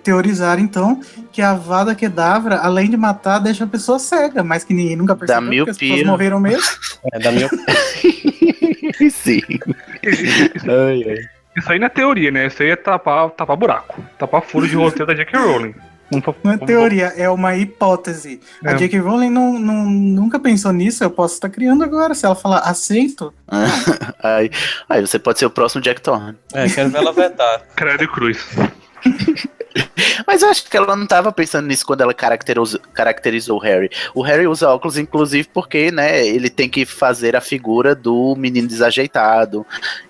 teorizar, então, que a Avada Kedavra, além de matar, deixa a pessoa cega, mas que ninguém nunca percebeu, porque as pessoas morreram mesmo. Da miopia. Sim. Isso aí não é teoria, né? Isso aí é tapar buraco. Tapar furo de roteiro da J.K. Rowling. Não é teoria, é uma hipótese. A J.K. Rowling nunca pensou nisso, eu posso estar criando agora. Se ela falar aceito... Aí você pode ser o próximo Jack Thorne. Quero ver ela vetar. Credo e cruz. Mas eu acho que ela não estava pensando nisso quando ela caracterizou o Harry. O Harry usa óculos, inclusive, porque, né, ele tem que fazer a figura do menino desajeitado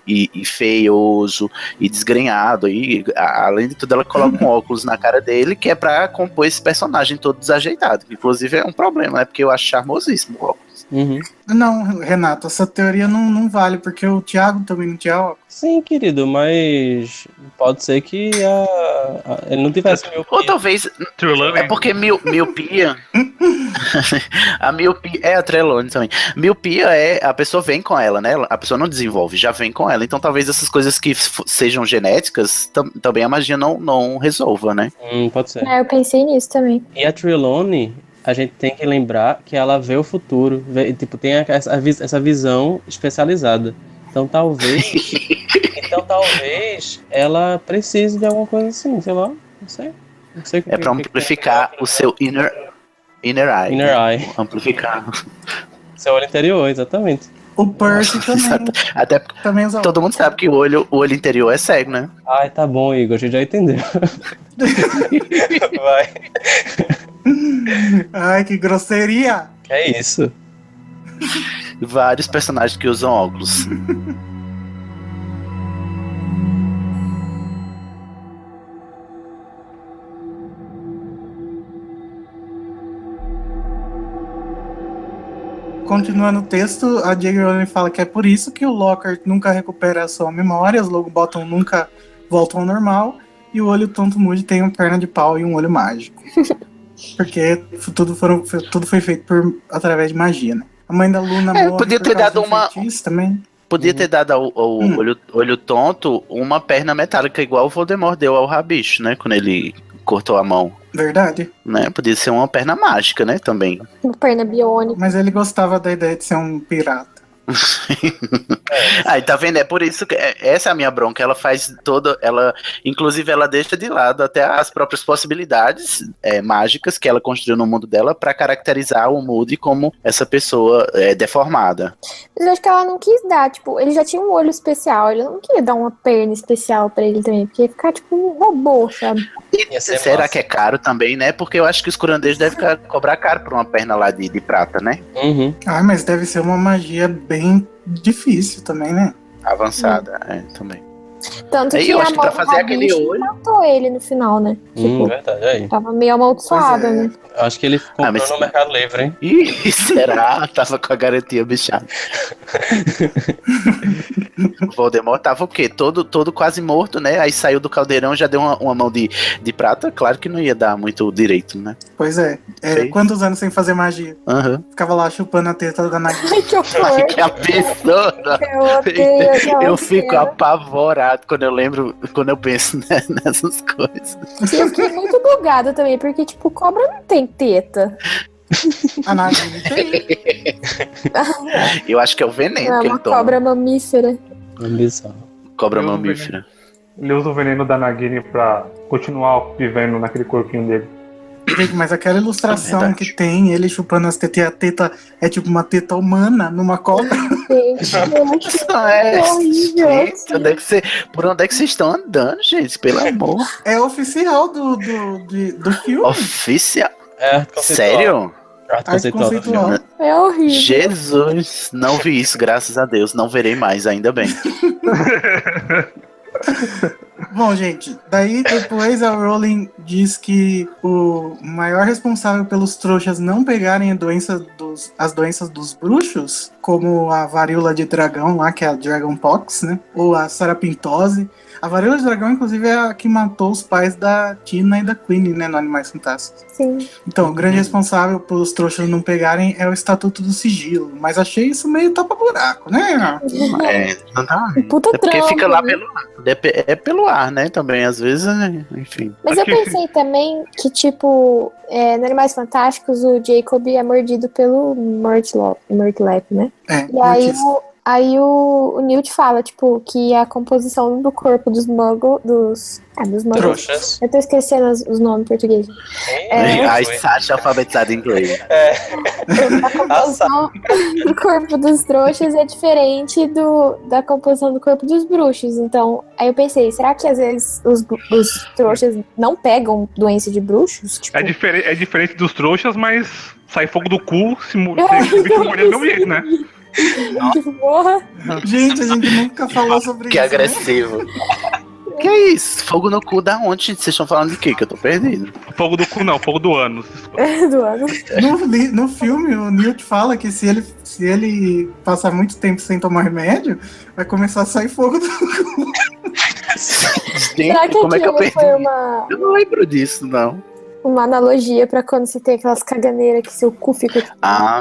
e feioso e desgrenhado. E, além de tudo, ela coloca um óculos na cara dele, que é pra compor esse personagem todo desajeitado. Inclusive, é um problema, né? Porque eu acho charmosíssimo o óculos. Não, Renato, essa teoria não vale, porque o Thiago também não tinha óculos. Sim, querido, mas pode ser que ele não tivesse miopia. Ou talvez... É porque miopia... a miopia... É a Trelawney também. Miopia a pessoa vem com ela, né? A pessoa não desenvolve, já vem com ela. Então talvez essas coisas que sejam genéticas, também a magia não resolva, né? Pode ser. Eu pensei nisso também. E a Trelawney, a gente tem que lembrar que ela vê o futuro. Tem essa visão especializada. Então talvez ela precise de alguma coisa assim, sei lá, não sei é pra amplificar o seu inner eye. Amplificar. Seu olho interior, exatamente. O Percy também. Até também todo mundo sabe que o olho interior é cego, né? Ai, tá bom, Igor, a gente já entendeu. Vai. Ai, que grosseria! É isso. Vários personagens que usam óculos. Continuando o texto, a J.K. Rowling fala que é por isso que o Lockhart nunca recupera a sua memória, os Longbottom nunca voltam ao normal, e o olho tonto Moody tem uma perna de pau e um olho mágico. Porque tudo foi feito através de magia, né? A mãe da Luna morre podia ter dado também. Podia ter dado ao olho tonto uma perna metálica, igual o Voldemort deu ao Rabicho, né? Quando ele cortou a mão. Verdade. Né? Podia ser uma perna mágica, né? Também. Uma perna biônica. Mas ele gostava da ideia de ser um pirata. Aí tá vendo? É por isso que essa é a minha bronca. Ela faz inclusive ela deixa de lado até as próprias possibilidades mágicas que ela construiu no mundo dela pra caracterizar o Moody como essa pessoa deformada. Mas eu acho que ela não quis dar, tipo, ele já tinha um olho especial, ele não queria dar uma perna especial pra ele também, porque ia ficar tipo um robô, sabe? E será que é caro também, né? Porque eu acho que os curandeiros devem cobrar caro por uma perna lá de prata, né? Mas deve ser uma magia bem difícil também, né? Avançada, também. Tanto aí que eu a acho que pra fazer aquele olho matou ele no final, né? Tipo, verdade, aí. Tava meio amaldiçoada, né? Eu acho que ele comprou no Mercado Livre, hein? Ih, será? Tava com a garantia bichada. O Voldemort tava o quê? Todo quase morto, né? Aí saiu do caldeirão, já deu uma mão de prata. Claro que não ia dar muito direito, né? Pois é. Quantos anos sem fazer magia? Ficava lá chupando a teta da Nagini. Ai, que horror! Que absurdo! Eu fico apavorado quando eu penso nessas coisas. Eu fiquei muito bugada também, porque, tipo, cobra não tem teta. A Nagini tem. Eu acho que é o veneno É que ele uma toma. cobra mamífera. É bizarro. Cobra mamífera. Ele usa o veneno da Nagini pra continuar vivendo naquele corpinho dele. Gente, mas aquela ilustração Verdade. que tem, ele chupando as tetas, e a teta é tipo uma teta humana numa cobra. Gente, É, horrível. gente, por onde é que vocês estão andando, gente? Pelo amor. É oficial do filme. Oficial. É arte conceitual. Sério? Arte Arte conceitual do filme. conceitual. É horrível. Jesus, não vi isso, graças a Deus. Não verei mais, ainda bem. Bom, gente, daí depois a Rowling diz que o maior responsável pelos trouxas não pegarem as doenças dos bruxos, como a varíola de dragão lá, que é a Dragon Pox, né? Ou a sarapintose. A varíola de dragão, inclusive, é a que matou os pais da Tina e da Queen, né, no Animais Fantásticos. Sim. Então, o grande responsável pelos trouxas não pegarem é o Estatuto do Sigilo. Mas achei isso meio tapa-buraco, né? Não tá. Puta É porque trampo, fica lá né? pelo ar. É pelo ar, né? Também, às vezes, enfim. Mas eu pensei também que, tipo, no Animais Fantásticos, o Jacob é mordido pelo Murtlap, né? E aí o Newt fala, tipo, que a composição do corpo dos muggles, dos muggles. Trouxas. Eu tô esquecendo os nomes em português. A Sasha alfabetizada em inglês. A composição do corpo dos trouxas é diferente da composição do corpo dos bruxos. Então, aí eu pensei, será que às vezes os trouxas não pegam doença de bruxos? Tipo, É diferente dos trouxas, mas sai fogo do cu se o bicho morrer do mesmo jeito, né? porra. Gente, a gente nunca falou sobre Que isso. agressivo. Que é isso? Fogo no cu da onde, gente? Vocês estão falando de quê? Que eu tô perdido. Fogo do cu não, fogo do ânus. Do ano. No filme, o Newt fala que se ele passar muito tempo sem tomar remédio, vai começar a sair fogo do cu. Será que como é que eu aquilo perdi? foi uma Eu não lembro disso, não. analogia pra quando você tem aquelas caganeiras que seu cu fica tipo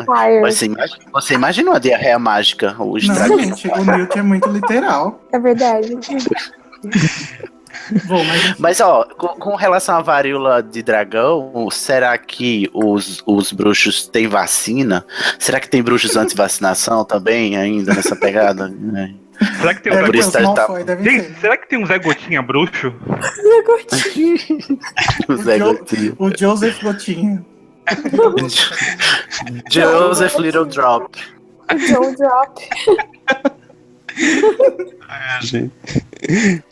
fire? Você imagina uma diarreia mágica? O Não, estrago. gente, o Newt é muito literal. É verdade. Bom, Mas, ó, com relação à varíola de dragão, será que os bruxos têm vacina? Será que tem bruxos anti-vacinação também, ainda nessa pegada? Será que tem um É Zé por isso Gotinha? que tá- Malfoy deve Gente, ser. será que tem um Zé Gotinha bruxo? O Zé Gotinha. O Joseph Gotinha. Joseph Little Drop. John Drop. Gente.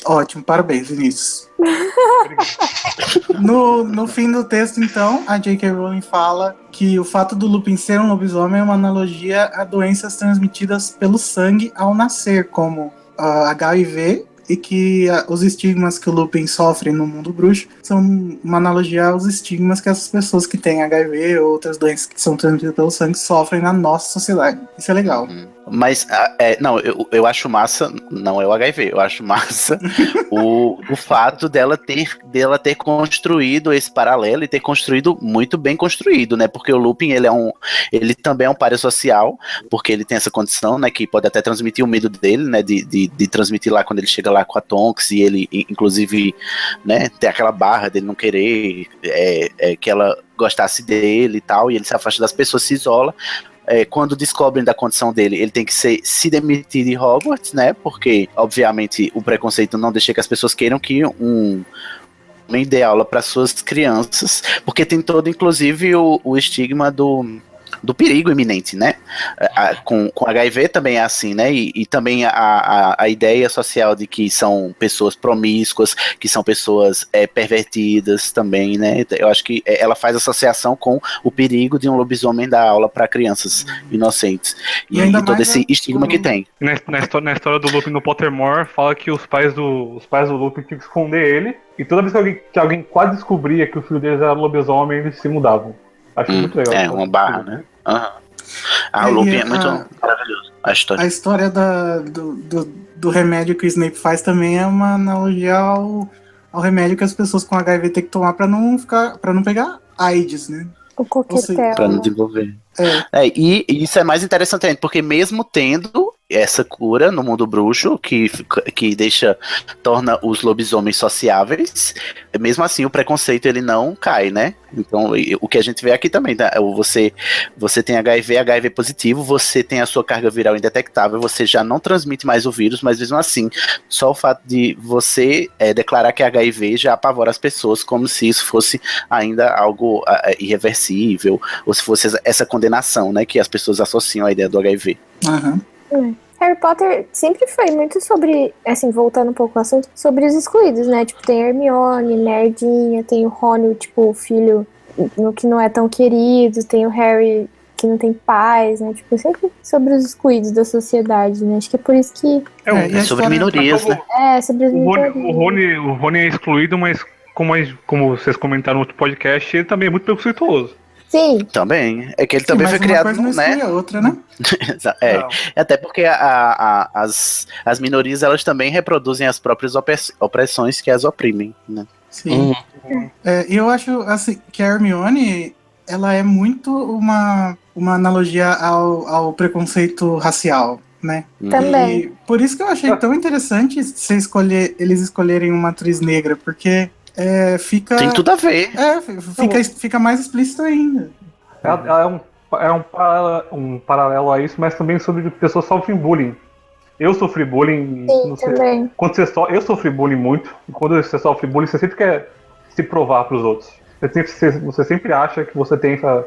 Ótimo, parabéns, Vinícius. No fim do texto, então, a J.K. Rowling fala que o fato do Lupin ser um lobisomem é uma analogia a doenças transmitidas pelo sangue ao nascer, como HIV, e que os estigmas que o Lupin sofre no mundo bruxo são uma analogia aos estigmas que essas pessoas que têm HIV ou outras doenças que são transmitidas pelo sangue sofrem na nossa sociedade. Isso é legal. Mas, não, eu acho massa, não é o HIV, eu acho massa o fato dela ter construído esse paralelo e ter construído muito bem construído, né? Porque o Lupin, ele também é um páreo social, porque ele tem essa condição, né? Que pode até transmitir o medo dele, né? De transmitir lá quando ele chega lá com a Tonks e ele, inclusive, né? Tem aquela barra dele não querer que ela gostasse dele e tal, e ele se afasta das pessoas, se isola. Quando descobrem da condição dele, ele tem que se demitir de Hogwarts, né? Porque, obviamente, o preconceito não deixa que as pessoas queiram que um homem dê aula para suas crianças, porque tem todo, inclusive, o estigma do perigo iminente, né? Com HIV também é assim, né? E também a ideia social de que são pessoas promíscuas, que são pessoas pervertidas também, né? Eu acho que ela faz associação com o perigo de um lobisomem dar aula para crianças inocentes. E todo esse estigma que tem. Na história do Lupin no Pottermore, fala que os pais do Lupin tinham que esconder ele, e toda vez que alguém quase descobria que o filho deles era lobisomem, eles se mudavam. Acho muito legal. É, uma barra, né? O Lupin é muito maravilhoso. A história do remédio que o Snape faz também é uma analogia ao remédio que as pessoas com HIV têm que tomar pra não pegar AIDS, né? O coquetel. Pra não desenvolver. E isso é mais interessante ainda, porque mesmo tendo essa cura no mundo bruxo que torna os lobisomens sociáveis. Mesmo assim, o preconceito ele não cai, né? Então, o que a gente vê aqui também, tá? Você tem HIV positivo, você tem a sua carga viral indetectável, você já não transmite mais o vírus, mas mesmo assim, só o fato de você declarar que é HIV já apavora as pessoas, como se isso fosse ainda algo irreversível, ou se fosse essa condenação, né, que as pessoas associam à ideia do HIV. Aham. Harry Potter sempre foi muito sobre, assim, voltando um pouco ao assunto, sobre os excluídos, né? Tipo, tem a Hermione, nerdinha, tem o Rony, tipo, o filho que não é tão querido, tem o Harry que não tem pais, né? Tipo, sempre sobre os excluídos da sociedade, né? Acho que é por isso que... É sobre minorias, né? É, sobre as minorias. O Rony é excluído, mas como vocês comentaram no outro podcast, ele também é muito preconceituoso. Sim. Também. É que ele também foi criado, não né? A outra, né? Até porque as minorias, elas também reproduzem as próprias opressões que as oprimem, né? Sim. E eu acho, assim, que a Hermione, ela é muito uma analogia ao preconceito racial, né? Também. E por isso que eu achei tão interessante eles escolherem uma atriz negra, porque fica... Tem tudo a ver. Fica mais explícito ainda. É um paralelo a isso, mas também sobre pessoas que sofrem bullying. Eu sofri bullying. Sim, também. Eu sofri bullying muito. E quando você sofre bullying, você sempre quer se provar para os outros. Você sempre acha que você tem essa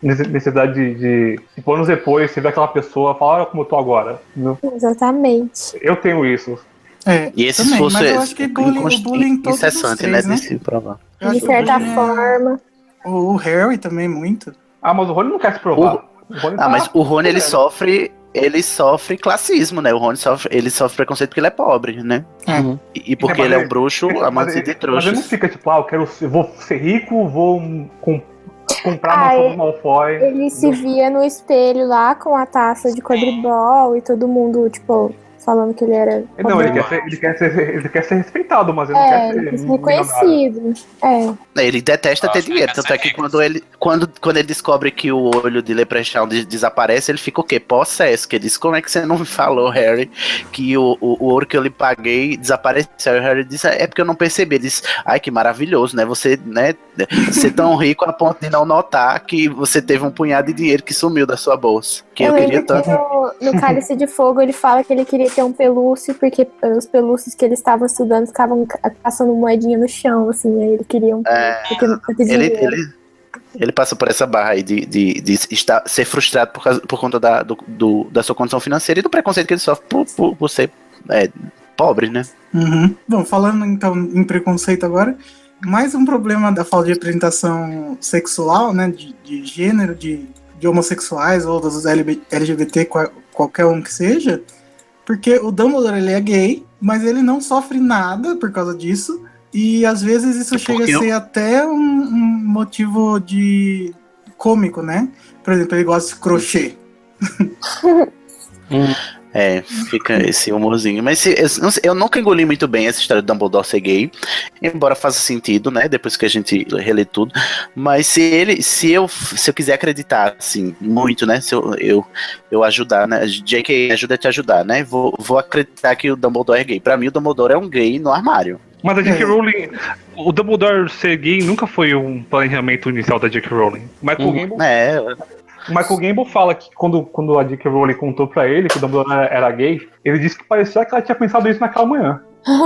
necessidade de tipo, anos depois, você vê aquela pessoa e fala, olha como eu tô agora. Entendeu? Exatamente. Eu tenho isso. E esse também, esforço mas eu acho que o bullying todos incessante, os três, né? De se provar. De certa forma. O Harry também muito. Mas o Rony não quer se provar. Mas o Rony, ele sofre classismo, né? O Rony sofre preconceito porque ele é pobre, né? E porque ele é um bruxo, amante de trouxas. Mas ele não fica tipo, eu vou ser rico, vou comprar uma do Malfoy. Ele se via no espelho lá com a taça de quadribol e todo mundo, tipo, falando que ele era... Não, ele quer ser respeitado, mas ele não quer ser reconhecido. Ele detesta ter dinheiro, tanto é que quando ele descobre que o olho de Leprechaun desaparece, ele fica o quê? Possesso, que ele diz, como é que você não me falou, Harry, que o ouro que eu lhe paguei desapareceu? E o Harry diz, é porque eu não percebi. Ele diz, ai, que maravilhoso, né, você, né, ser tão rico a ponto de não notar que você teve um punhado de dinheiro que sumiu da sua bolsa, que eu queria tanto. No Cálice de Fogo ele fala que ele queria ter um pelúcio, porque os pelúcios que eles estavam estudando ficavam passando moedinha no chão, assim, aí ele queria um ele passa por essa barra aí de ser frustrado por conta da sua condição financeira e do preconceito que ele sofre por ser pobre, né? Bom, falando então em preconceito agora, mais um problema da falta de representação sexual, né, de gênero, de homossexuais ou dos LGBT, qualquer um que seja, porque o Dumbledore, ele é gay, mas ele não sofre nada por causa disso, e às vezes isso chega a ser até um motivo de cômico, né? Por exemplo, ele gosta de crochê. Fica esse humorzinho. Mas eu nunca engoli muito bem essa história do Dumbledore ser gay, embora faça sentido, né? Depois que a gente relê tudo. Mas se eu quiser acreditar, assim, muito, né? Se eu ajudar, né? J.K. ajuda a te ajudar, né? Vou acreditar que o Dumbledore é gay. Pra mim, o Dumbledore é um gay no armário. Mas a J.K. Rowling, o Dumbledore ser gay nunca foi um planejamento inicial da J.K. Rowling. Michael Gambon fala que quando a J.K. Rowling contou pra ele que o Dumbledore era gay, ele disse que parecia que ela tinha pensado isso naquela manhã.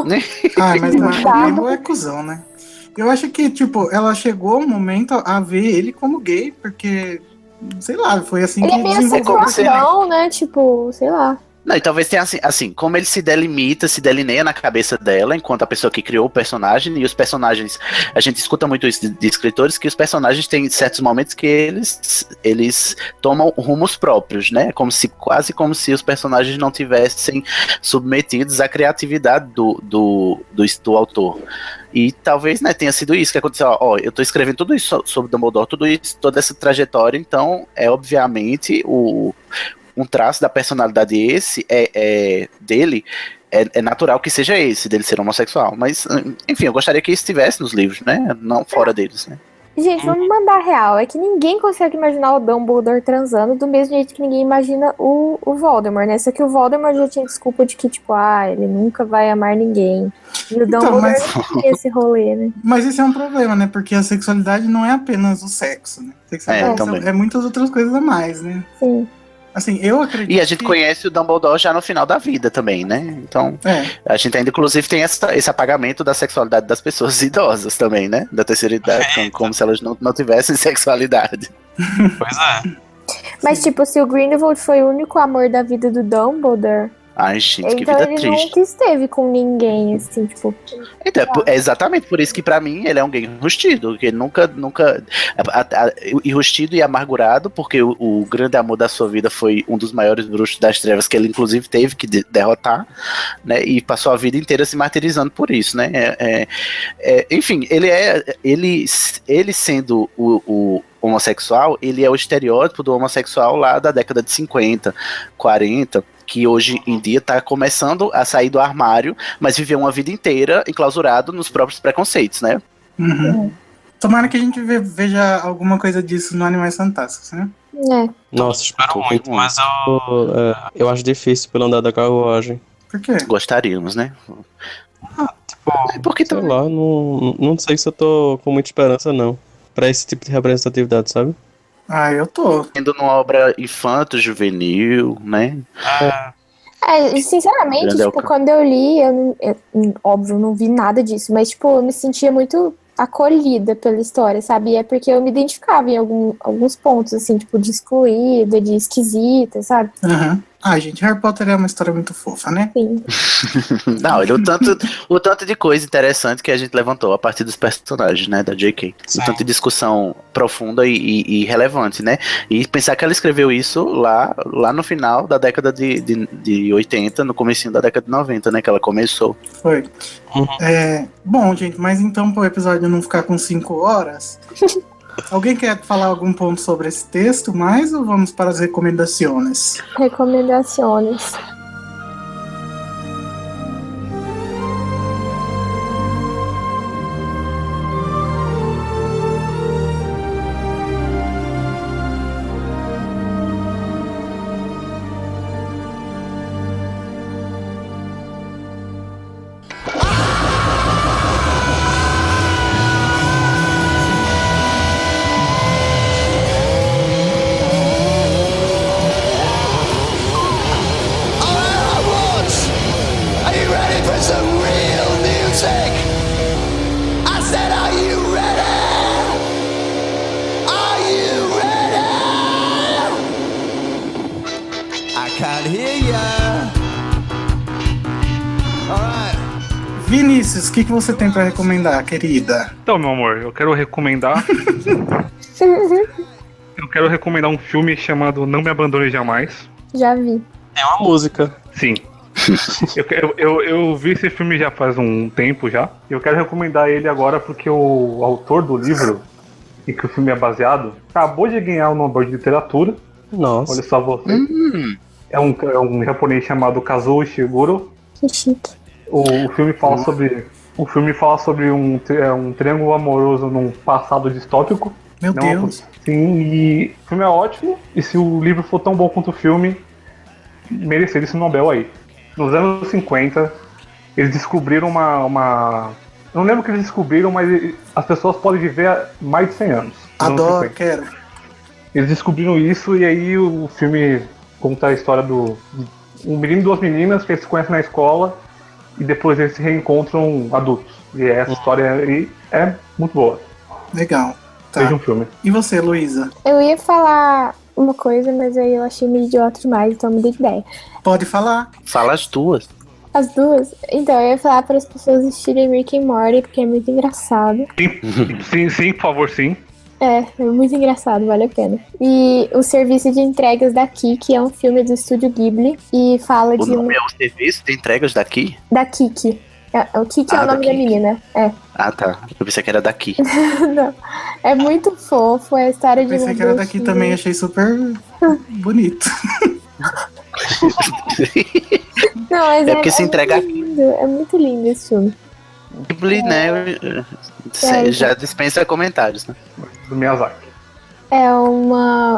Mas o Michael Gambon é cuzão, né? Eu acho que, tipo, ela chegou um momento a ver ele como gay, porque, sei lá, foi assim ele que desenvolveu. Ele é meio né? Tipo, sei lá. Não, e talvez tenha assim, como ele se delineia na cabeça dela, enquanto a pessoa que criou o personagem, e os personagens, a gente escuta muito isso de escritores, que os personagens têm certos momentos que eles tomam rumos próprios, né? Quase como se os personagens não tivessem submetidos à criatividade do autor. E talvez, né, tenha sido isso que aconteceu. Eu tô escrevendo tudo isso sobre Dumbledore, toda essa trajetória, então obviamente um traço da personalidade dele é natural que seja esse, dele ser homossexual. Mas, enfim, eu gostaria que isso estivesse nos livros, né? Não fora deles, né? Gente, vamos mandar real. É que ninguém consegue imaginar o Dumbledore transando do mesmo jeito que ninguém imagina o Voldemort, né? Só que o Voldemort já tinha desculpa de que, tipo, ele nunca vai amar ninguém. E o Dumbledore não tinha esse rolê, né? Mas isso é um problema, né? Porque a sexualidade não é apenas o sexo, né? É muitas outras coisas a mais, né? Sim. Assim, eu acredito. E a gente conhece o Dumbledore já no final da vida também, né? Então, a gente ainda, inclusive, tem esse apagamento da sexualidade das pessoas idosas também, né? Da terceira idade, como se elas não tivessem sexualidade. Pois é. Mas, tipo, se o Grindelwald foi o único amor da vida do Dumbledore... Ai, gente, que então vida ele triste. nunca esteve com ninguém, assim, tipo... Então, é exatamente por isso que pra mim ele é um gay enrustido, que ele nunca enrustido e amargurado, porque o grande amor da sua vida foi um dos maiores bruxos das trevas que ele inclusive teve que derrotar, né, e passou a vida inteira se martirizando por isso, né, enfim, ele sendo o homossexual, ele é o estereótipo do homossexual lá da década de 50, 40, que hoje em dia está começando a sair do armário, mas viveu uma vida inteira enclausurado nos próprios preconceitos, né? Uhum. Tomara que a gente veja alguma coisa disso no Animais Fantásticos, né? Nossa, espero muito, mas eu acho difícil pelo andar da carruagem. Por quê? Gostaríamos, né? Porque sei lá, não sei se eu tô com muita esperança, não, pra esse tipo de representatividade, sabe? Eu tô. Tendo uma obra infanto-juvenil, né? Sinceramente, tipo, quando eu li, óbvio, não vi nada disso, mas, tipo, eu me sentia muito acolhida pela história, sabe? E é porque eu me identificava em alguns pontos, assim, tipo, de excluída, de esquisita, sabe? Gente, Harry Potter é uma história muito fofa, né? Sim. Não, o tanto de coisa interessante que a gente levantou a partir dos personagens, né, da J.K. O tanto de discussão profunda e relevante, né? E pensar que ela escreveu isso lá no final da década de 80, no comecinho da década de 90, né, que ela começou. Foi. Bom, gente, mas então pro episódio não ficar com 5 horas... Alguém quer falar algum ponto sobre esse texto mais ou vamos para as recomendações? Recomendações. Vinícius, o que você tem pra recomendar, querida? Então, meu amor, eu quero recomendar um filme chamado Não Me Abandone Jamais. Já vi. É uma música. Sim. Eu vi esse filme já faz um tempo já. E eu quero recomendar ele agora porque o autor do livro, em que o filme é baseado, acabou de ganhar o Nobel de Literatura. Nossa. Olha só você. É um japonês chamado Kazuo Ishiguro. Que chique. O filme fala sobre um triângulo amoroso num passado distópico. Meu Deus. Sim, e o filme é ótimo. E se o livro for tão bom quanto o filme, mereceria esse Nobel aí. Nos anos 50, eles descobriram uma... Eu não lembro o que eles descobriram, mas as pessoas podem viver mais de 100 anos. Adoro, quero. Eles descobriram isso e aí o filme conta a história do um menino e 2 meninas que eles se conhecem na escola e depois eles se reencontram adultos. E essa história aí é muito boa. Legal. Tá. Veja um filme. E você, Luísa? Eu ia falar uma coisa, mas aí eu achei meio idiota demais, então me dei ideia. Pode falar. Fala as duas. As duas? Então, eu ia falar para as pessoas assistirem Rick and Morty, porque é muito engraçado. Sim, por favor, sim. É muito engraçado, vale a pena. E o Serviço de Entregas da Kiki é um filme do Estúdio Ghibli e fala O nome é o Serviço de Entregas daqui? Da Kiki. O Kiki é o nome da menina. Ah, tá. Eu pensei que era daqui. Não. É muito fofo, é a história de pensei que era daqui também, achei super bonito. Não, mas porque se entrega lindo, é muito lindo esse filme. Ghibli, né? Já dispensa comentários, né? Do Miyazaki. É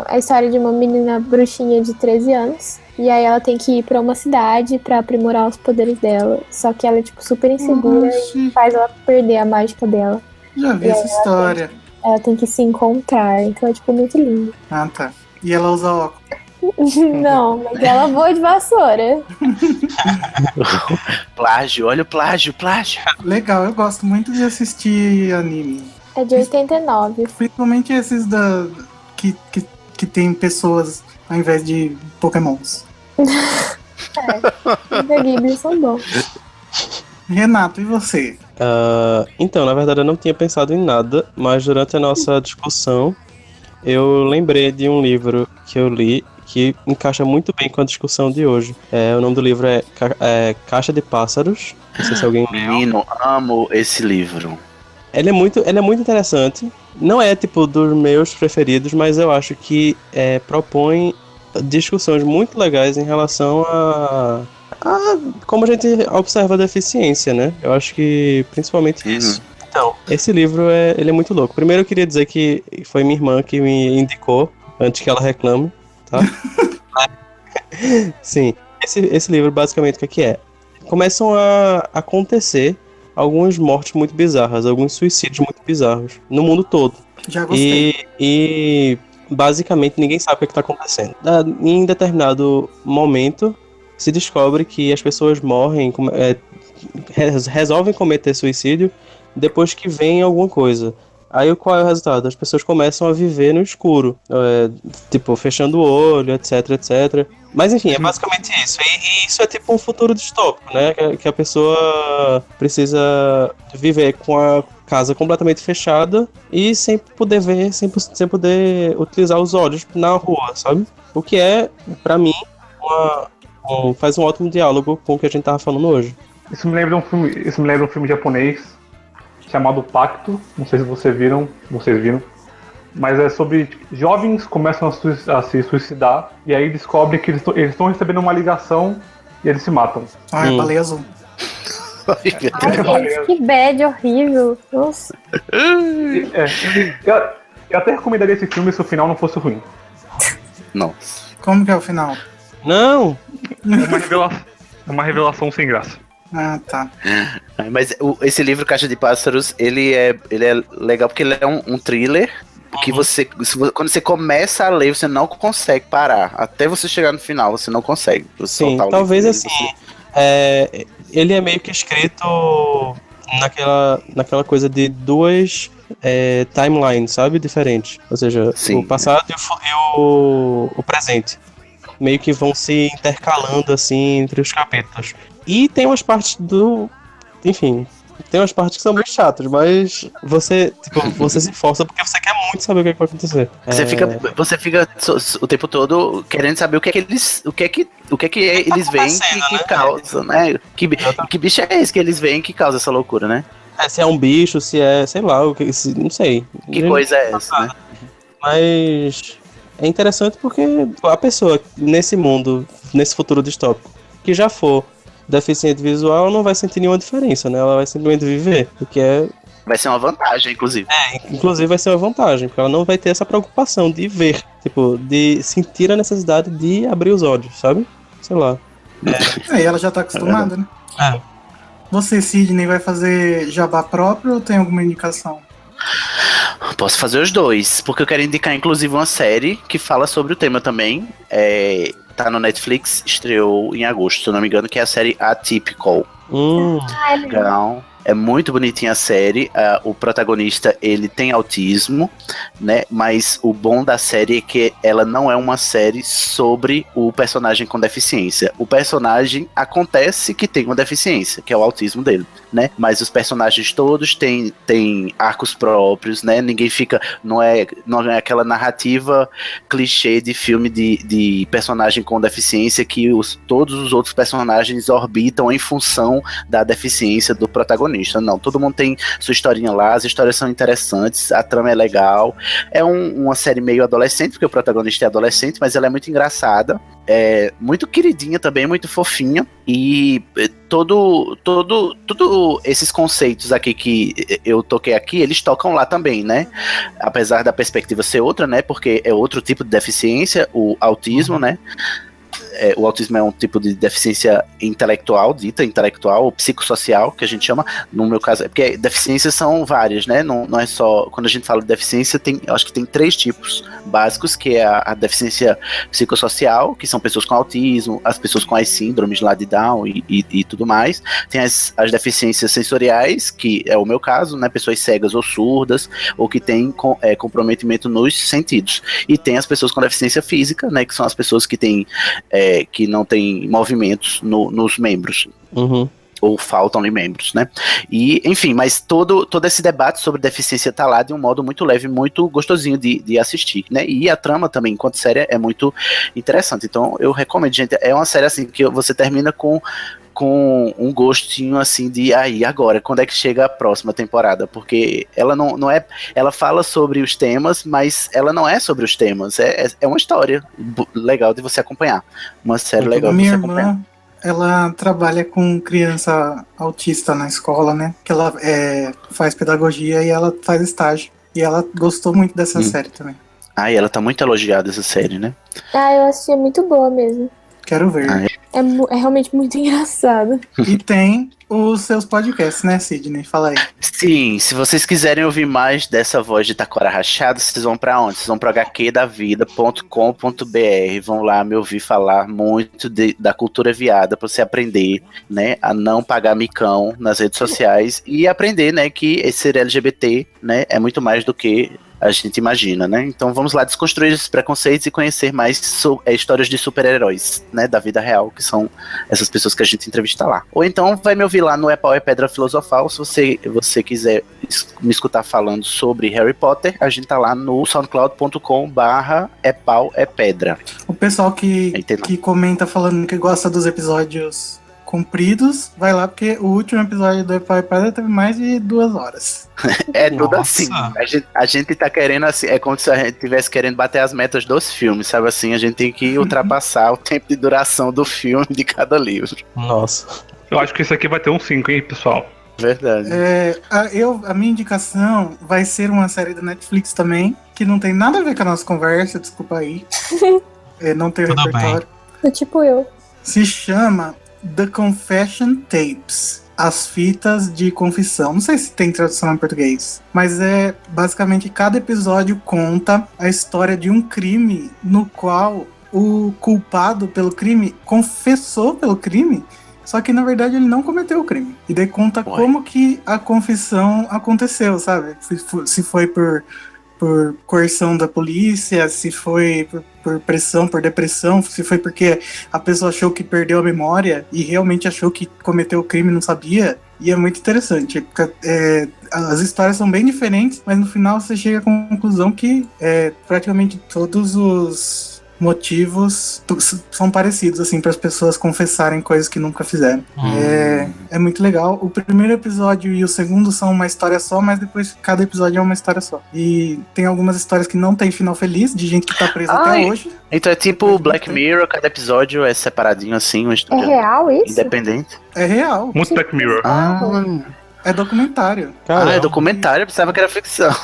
a história de uma menina bruxinha de 13 anos. E aí ela tem que ir pra uma cidade pra aprimorar os poderes dela. Só que ela é, tipo, super insegura e faz ela perder a mágica dela. Já vi essa história. Ela tem que se encontrar. Então é, tipo, muito lindo. Ah, tá. E ela usa óculos. Não, mas ela voa de vassoura. Plágio, olha o plágio. Legal, eu gosto muito de assistir anime. É de 89. Principalmente esses que tem pessoas ao invés de pokémons. Os da Ghibli são bons. Renato, e você? Então, na verdade eu não tinha pensado em nada, mas durante a nossa discussão eu lembrei de um livro que eu li que encaixa muito bem com a discussão de hoje. O nome do livro é Caixa de Pássaros. Não sei se alguém leu. Menino, amo esse livro. Ele é muito interessante. Não é tipo dos meus preferidos, mas eu acho que propõe discussões muito legais em relação a como a gente observa a deficiência, né? Eu acho que principalmente isso. Então, esse livro ele é muito louco. Primeiro eu queria dizer que foi minha irmã que me indicou, antes que ela reclame, tá? Sim, esse livro basicamente o que é? Começam a acontecer algumas mortes muito bizarras, alguns suicídios muito bizarros no mundo todo. Já gostei. E basicamente ninguém sabe o que está acontecendo. Em determinado momento se descobre que as pessoas morrem, resolvem cometer suicídio depois que vem alguma coisa. Aí qual é o resultado? As pessoas começam a viver no escuro, tipo, fechando o olho, etc, etc. Mas enfim, é basicamente isso. E isso é tipo um futuro distópico, né? Que a pessoa precisa viver com a casa completamente fechada e sem poder ver, sem poder utilizar os olhos na rua, sabe? O que é, pra mim, faz um ótimo diálogo com o que a gente tava falando hoje. Isso me lembra um filme japonês chamado Pacto, não sei se vocês viram, mas é sobre jovens começam a se suicidar e aí descobrem que eles estão recebendo uma ligação e eles se matam. É baleia azul. Ai, gente, que bad horrível. Nossa. Eu até recomendaria esse filme se o final não fosse ruim. Nossa. Como que é o final? Não! É uma revelação sem graça. Ah, tá. Mas esse livro, Caixa de Pássaros, ele é legal porque ele é um thriller que quando você começa a ler, você não consegue parar. Até você chegar no final, você não consegue. Sim, talvez assim. Ele é meio que escrito naquela coisa de duas timelines, sabe? Diferentes. Ou seja, sim, o passado e o presente. Meio que vão se intercalando assim entre os capítulos. E tem umas partes enfim, tem umas partes que são meio chatas, mas você se força porque você quer muito saber o que vai acontecer. Você fica o tempo todo querendo saber o que é que eles veem que causa, né? Que bicho é esse que eles veem que causa essa loucura, né? Se é um bicho, se é, sei lá, não sei. Que coisa é essa, né? Mas é interessante porque a pessoa nesse mundo, nesse futuro distópico, que já for deficiente visual, não vai sentir nenhuma diferença, né? Ela vai simplesmente viver, porque vai ser uma vantagem, inclusive. Inclusive vai ser uma vantagem, porque ela não vai ter essa preocupação de ver, tipo, de sentir a necessidade de abrir os olhos, sabe? Sei lá. E ela já tá acostumada, né? Você, Sidney, vai fazer jabá próprio ou tem alguma indicação? Posso fazer os dois, porque eu quero indicar, inclusive, uma série que fala sobre o tema também. Tá no Netflix, estreou em agosto, se eu não me engano, que é a série Atypical. Legal. É muito bonitinha a série. O protagonista, ele tem autismo, né? Mas o bom da série é que ela não é uma série sobre o personagem com deficiência. O personagem acontece que tem uma deficiência, que é o autismo dele, né? Mas os personagens todos têm arcos próprios, né? Ninguém fica... Não é aquela narrativa clichê de filme de personagem com deficiência que todos os outros personagens orbitam em função da deficiência do protagonista. Não, todo mundo tem sua historinha lá, as histórias são interessantes, a trama é legal. É uma série meio adolescente, porque o protagonista é adolescente, mas ela é muito engraçada. muito queridinha também, muito fofinha. E todo esses conceitos aqui que eu toquei aqui, eles tocam lá também, né? Apesar da perspectiva ser outra, né? Porque é outro tipo de deficiência, o autismo, né? O autismo é um tipo de deficiência intelectual, dita intelectual, ou psicossocial, que a gente chama. No meu caso, é porque deficiências são várias, né? Não é só. Quando a gente fala de deficiência, eu acho que tem 3 tipos básicos, que é a deficiência psicossocial, que são pessoas com autismo, as pessoas com as síndromes lá de Down e tudo mais. Tem as deficiências sensoriais, que é o meu caso, né? Pessoas cegas ou surdas, ou que têm comprometimento nos sentidos. E tem as pessoas com deficiência física, né? Que são as pessoas que têm que não tem movimentos nos membros. Uhum. Ou faltam-lhe membros, né? E, enfim, mas todo esse debate sobre deficiência tá lá de um modo muito leve, muito gostosinho de assistir, né? E a trama também, enquanto série, é muito interessante. Então, eu recomendo, gente. É uma série, assim, que você termina com um gostinho, assim, de aí, agora, quando é que chega a próxima temporada? Porque ela não é... Ela fala sobre os temas, mas ela não é sobre os temas. É uma história legal de você acompanhar. Uma série legal de você acompanhar. Ela trabalha com criança autista na escola, né? Que ela faz pedagogia e ela faz estágio. E ela gostou muito dessa série também. E ela tá muito elogiada, essa série, né? Eu achei muito boa mesmo. Quero ver. É realmente muito engraçado. E tem os seus podcasts, né, Sidney? Fala aí. Sim, se vocês quiserem ouvir mais dessa voz de Taquara Rachado, vocês vão pra onde? Vocês vão pra hqdavida.com.br. Vão lá me ouvir falar muito da cultura viada, pra você aprender, né, a não pagar micão nas redes sociais e aprender, né, que ser LGBT, né, é muito mais do que a gente imagina, né? Então vamos lá desconstruir esses preconceitos e conhecer mais histórias de super-heróis, né, da vida real, que são essas pessoas que a gente entrevista lá. Ou então vai me ouvir lá no É Pau é Pedra Filosofal, se você quiser me escutar falando sobre Harry Potter, a gente tá lá no soundcloud.com/É Pau é Pedra. O pessoal que comenta falando que gosta dos episódios compridos, vai lá, porque o último episódio do É Pau é Pedra teve mais de 2 horas. É tudo assim. A gente tá querendo assim, é como se a gente estivesse querendo bater as metas dos filmes, sabe assim? A gente tem que ultrapassar o tempo de duração do filme de cada livro. Nossa. Eu acho que esse aqui vai ter um 5, hein, pessoal? Verdade. A minha indicação vai ser uma série da Netflix também, que não tem nada a ver com a nossa conversa, desculpa aí. Não tem Tudo repertório. Tipo eu. Se chama The Confession Tapes. As fitas de confissão. Não sei se tem tradução em português, mas basicamente cada episódio conta a história de um crime no qual o culpado pelo crime confessou pelo crime, só que na verdade ele não cometeu o crime. E daí conta como que a confissão aconteceu, sabe? Se foi por coerção da polícia, se foi por pressão, por depressão, se foi porque a pessoa achou que perdeu a memória e realmente achou que cometeu o crime e não sabia. E é muito interessante. As histórias são bem diferentes, mas no final você chega à conclusão que praticamente todos os motivos são parecidos, assim, para as pessoas confessarem coisas que nunca fizeram. É muito legal. O primeiro episódio e o segundo são uma história só, mas depois cada episódio é uma história só. E tem algumas histórias que não tem final feliz, de gente que tá presa até hoje. Então é tipo Black Mirror, cada episódio é separadinho assim, uma história real isso? Independente. É real. Muito Black Mirror. É documentário. Caramba. É documentário, eu pensava que era ficção.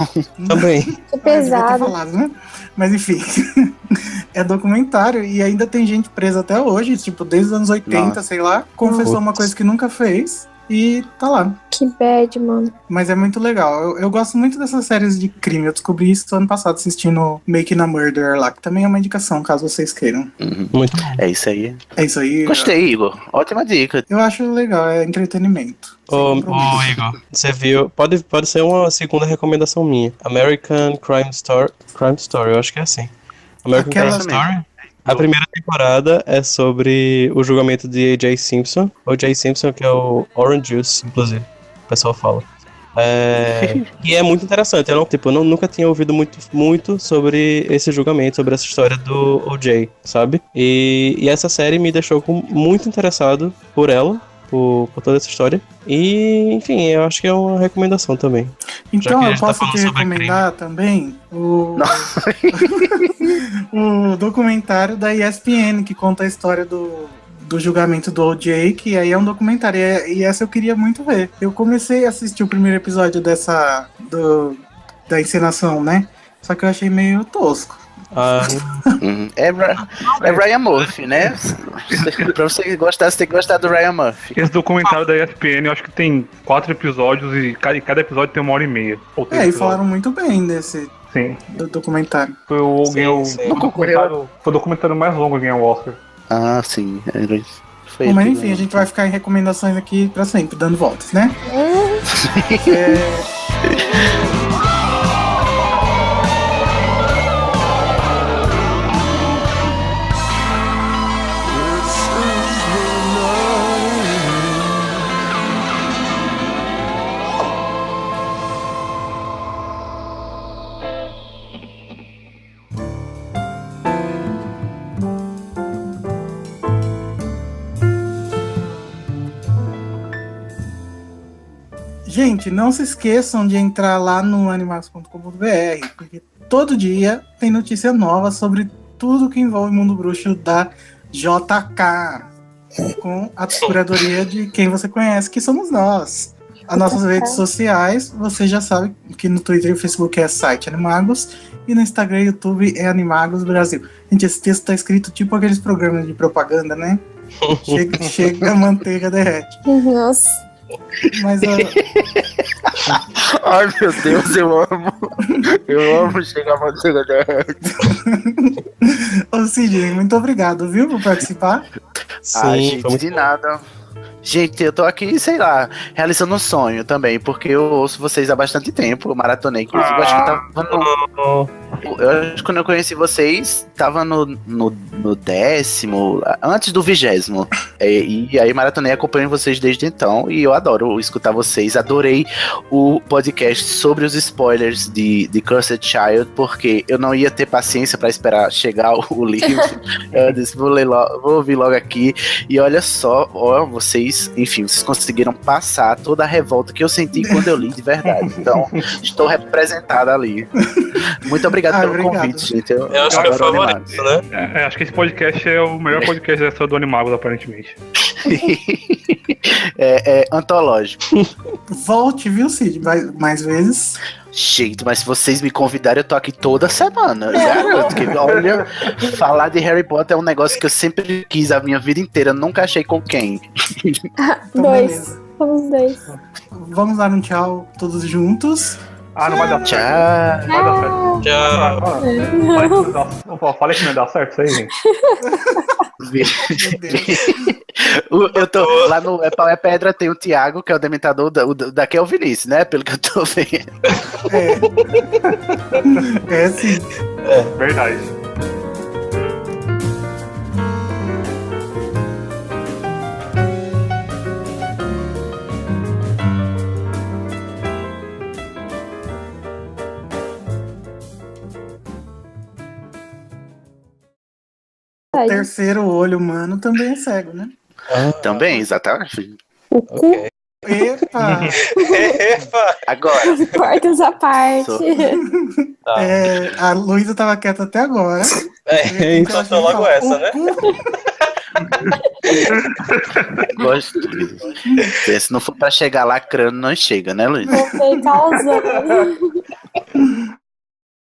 Também. Que pesado. Falado, né? Mas enfim, é documentário e ainda tem gente presa até hoje, tipo, desde os anos 80, sei lá, confessou uma coisa que nunca fez e tá lá. Que bad, mano. Mas é muito legal. Eu gosto muito dessas séries de crime. Eu descobri isso ano passado assistindo Making a Murderer lá, que também é uma indicação, caso vocês queiram. Muito. É isso aí. É isso aí. Gostei, Igor. Ótima dica. Eu acho legal, é entretenimento. Igor, você viu? Pode ser uma segunda recomendação minha. American Crime Story, eu acho que é assim. American Crime Story. A primeira temporada é sobre o julgamento de A.J. Simpson. O.J. Simpson, que é o Orange Juice, inclusive. O pessoal fala. E é muito interessante. Eu nunca tinha ouvido muito sobre esse julgamento, sobre essa história do O.J., sabe? E essa série me deixou muito interessado por ela, por toda essa história. E, enfim, eu acho que é uma recomendação também. Então Já que a eu gente tá posso falando te sobre recomendar também o documentário da ESPN que conta a história do julgamento do O.J., que aí é um documentário, e essa eu queria muito ver. Eu comecei a assistir o primeiro episódio da encenação, né? Só que eu achei meio tosco. É Ryan Murphy, né? Pra você gostar, você tem que gostar do Ryan Murphy. Esse documentário da ESPN, eu acho que tem 4 episódios e cada episódio tem 1h30. E falaram muito bem desse documentário. Foi o documentário mais longo que ganhou o Oscar. Ah, sim. Bom, mas enfim, a gente vai ficar em recomendações aqui pra sempre, dando voltas, né? Gente, não se esqueçam de entrar lá no animagos.com.br, porque todo dia tem notícia nova sobre tudo que envolve o mundo bruxo da JK, com a curadoria de quem você conhece, que somos nós. As nossas redes sociais, você já sabe que no Twitter e Facebook é site Animagos, e no Instagram e YouTube é Animagos Brasil. Gente, esse texto tá escrito tipo aqueles programas de propaganda, né? Chega a manteiga derrete. Nossa. Mas ai meu Deus, eu amo chegar a manteiga derrete. Ô Cid, muito obrigado, viu, por participar. Sim, gente, de nada. Gente, eu tô aqui, sei lá, realizando um sonho também, porque eu ouço vocês há bastante tempo, eu maratonei, inclusive, acho que tava acho que quando eu conheci vocês, tava no 10º, antes do 20º, e aí maratonei, acompanho vocês desde então, e eu adoro escutar vocês, adorei o podcast sobre os spoilers de Cursed Child, porque eu não ia ter paciência pra esperar chegar o livro, eu disse, vou ouvir logo aqui, e olha só, vocês, enfim, vocês conseguiram passar toda a revolta que eu senti quando eu li de verdade. Então, estou representada ali. Muito obrigado pelo convite, gente. Eu acho que é o favorito, né? Acho que esse podcast é o melhor podcast da história do Animagos, aparentemente. É antológico. Volte, viu, Cid? Mais vezes. Gente, mas se vocês me convidarem, eu tô aqui toda semana. Garanto que, olha, falar de Harry Potter é um negócio que eu sempre quis a minha vida inteira. Nunca achei com quem. Dois. Somos dois. Vamos dar um tchau todos juntos. Não vai dar certo. Não vai dar certo. Tchau. Falei que não ia dar certo isso aí, gente. Eu tô lá no Pau é Pedra, tem o Thiago, que é o dementador, daqui é o Vinícius, né? Pelo que eu tô vendo. É sim. Verdade. O terceiro olho humano também é cego, né? Também, exatamente. O cu. Okay. Epa! Agora. Portas à parte. A Luísa tava quieta até agora. Então foi logo essa, né? Gosto disso. Se não for pra chegar lacrando, não chega, né, Luiz? Não tem causando.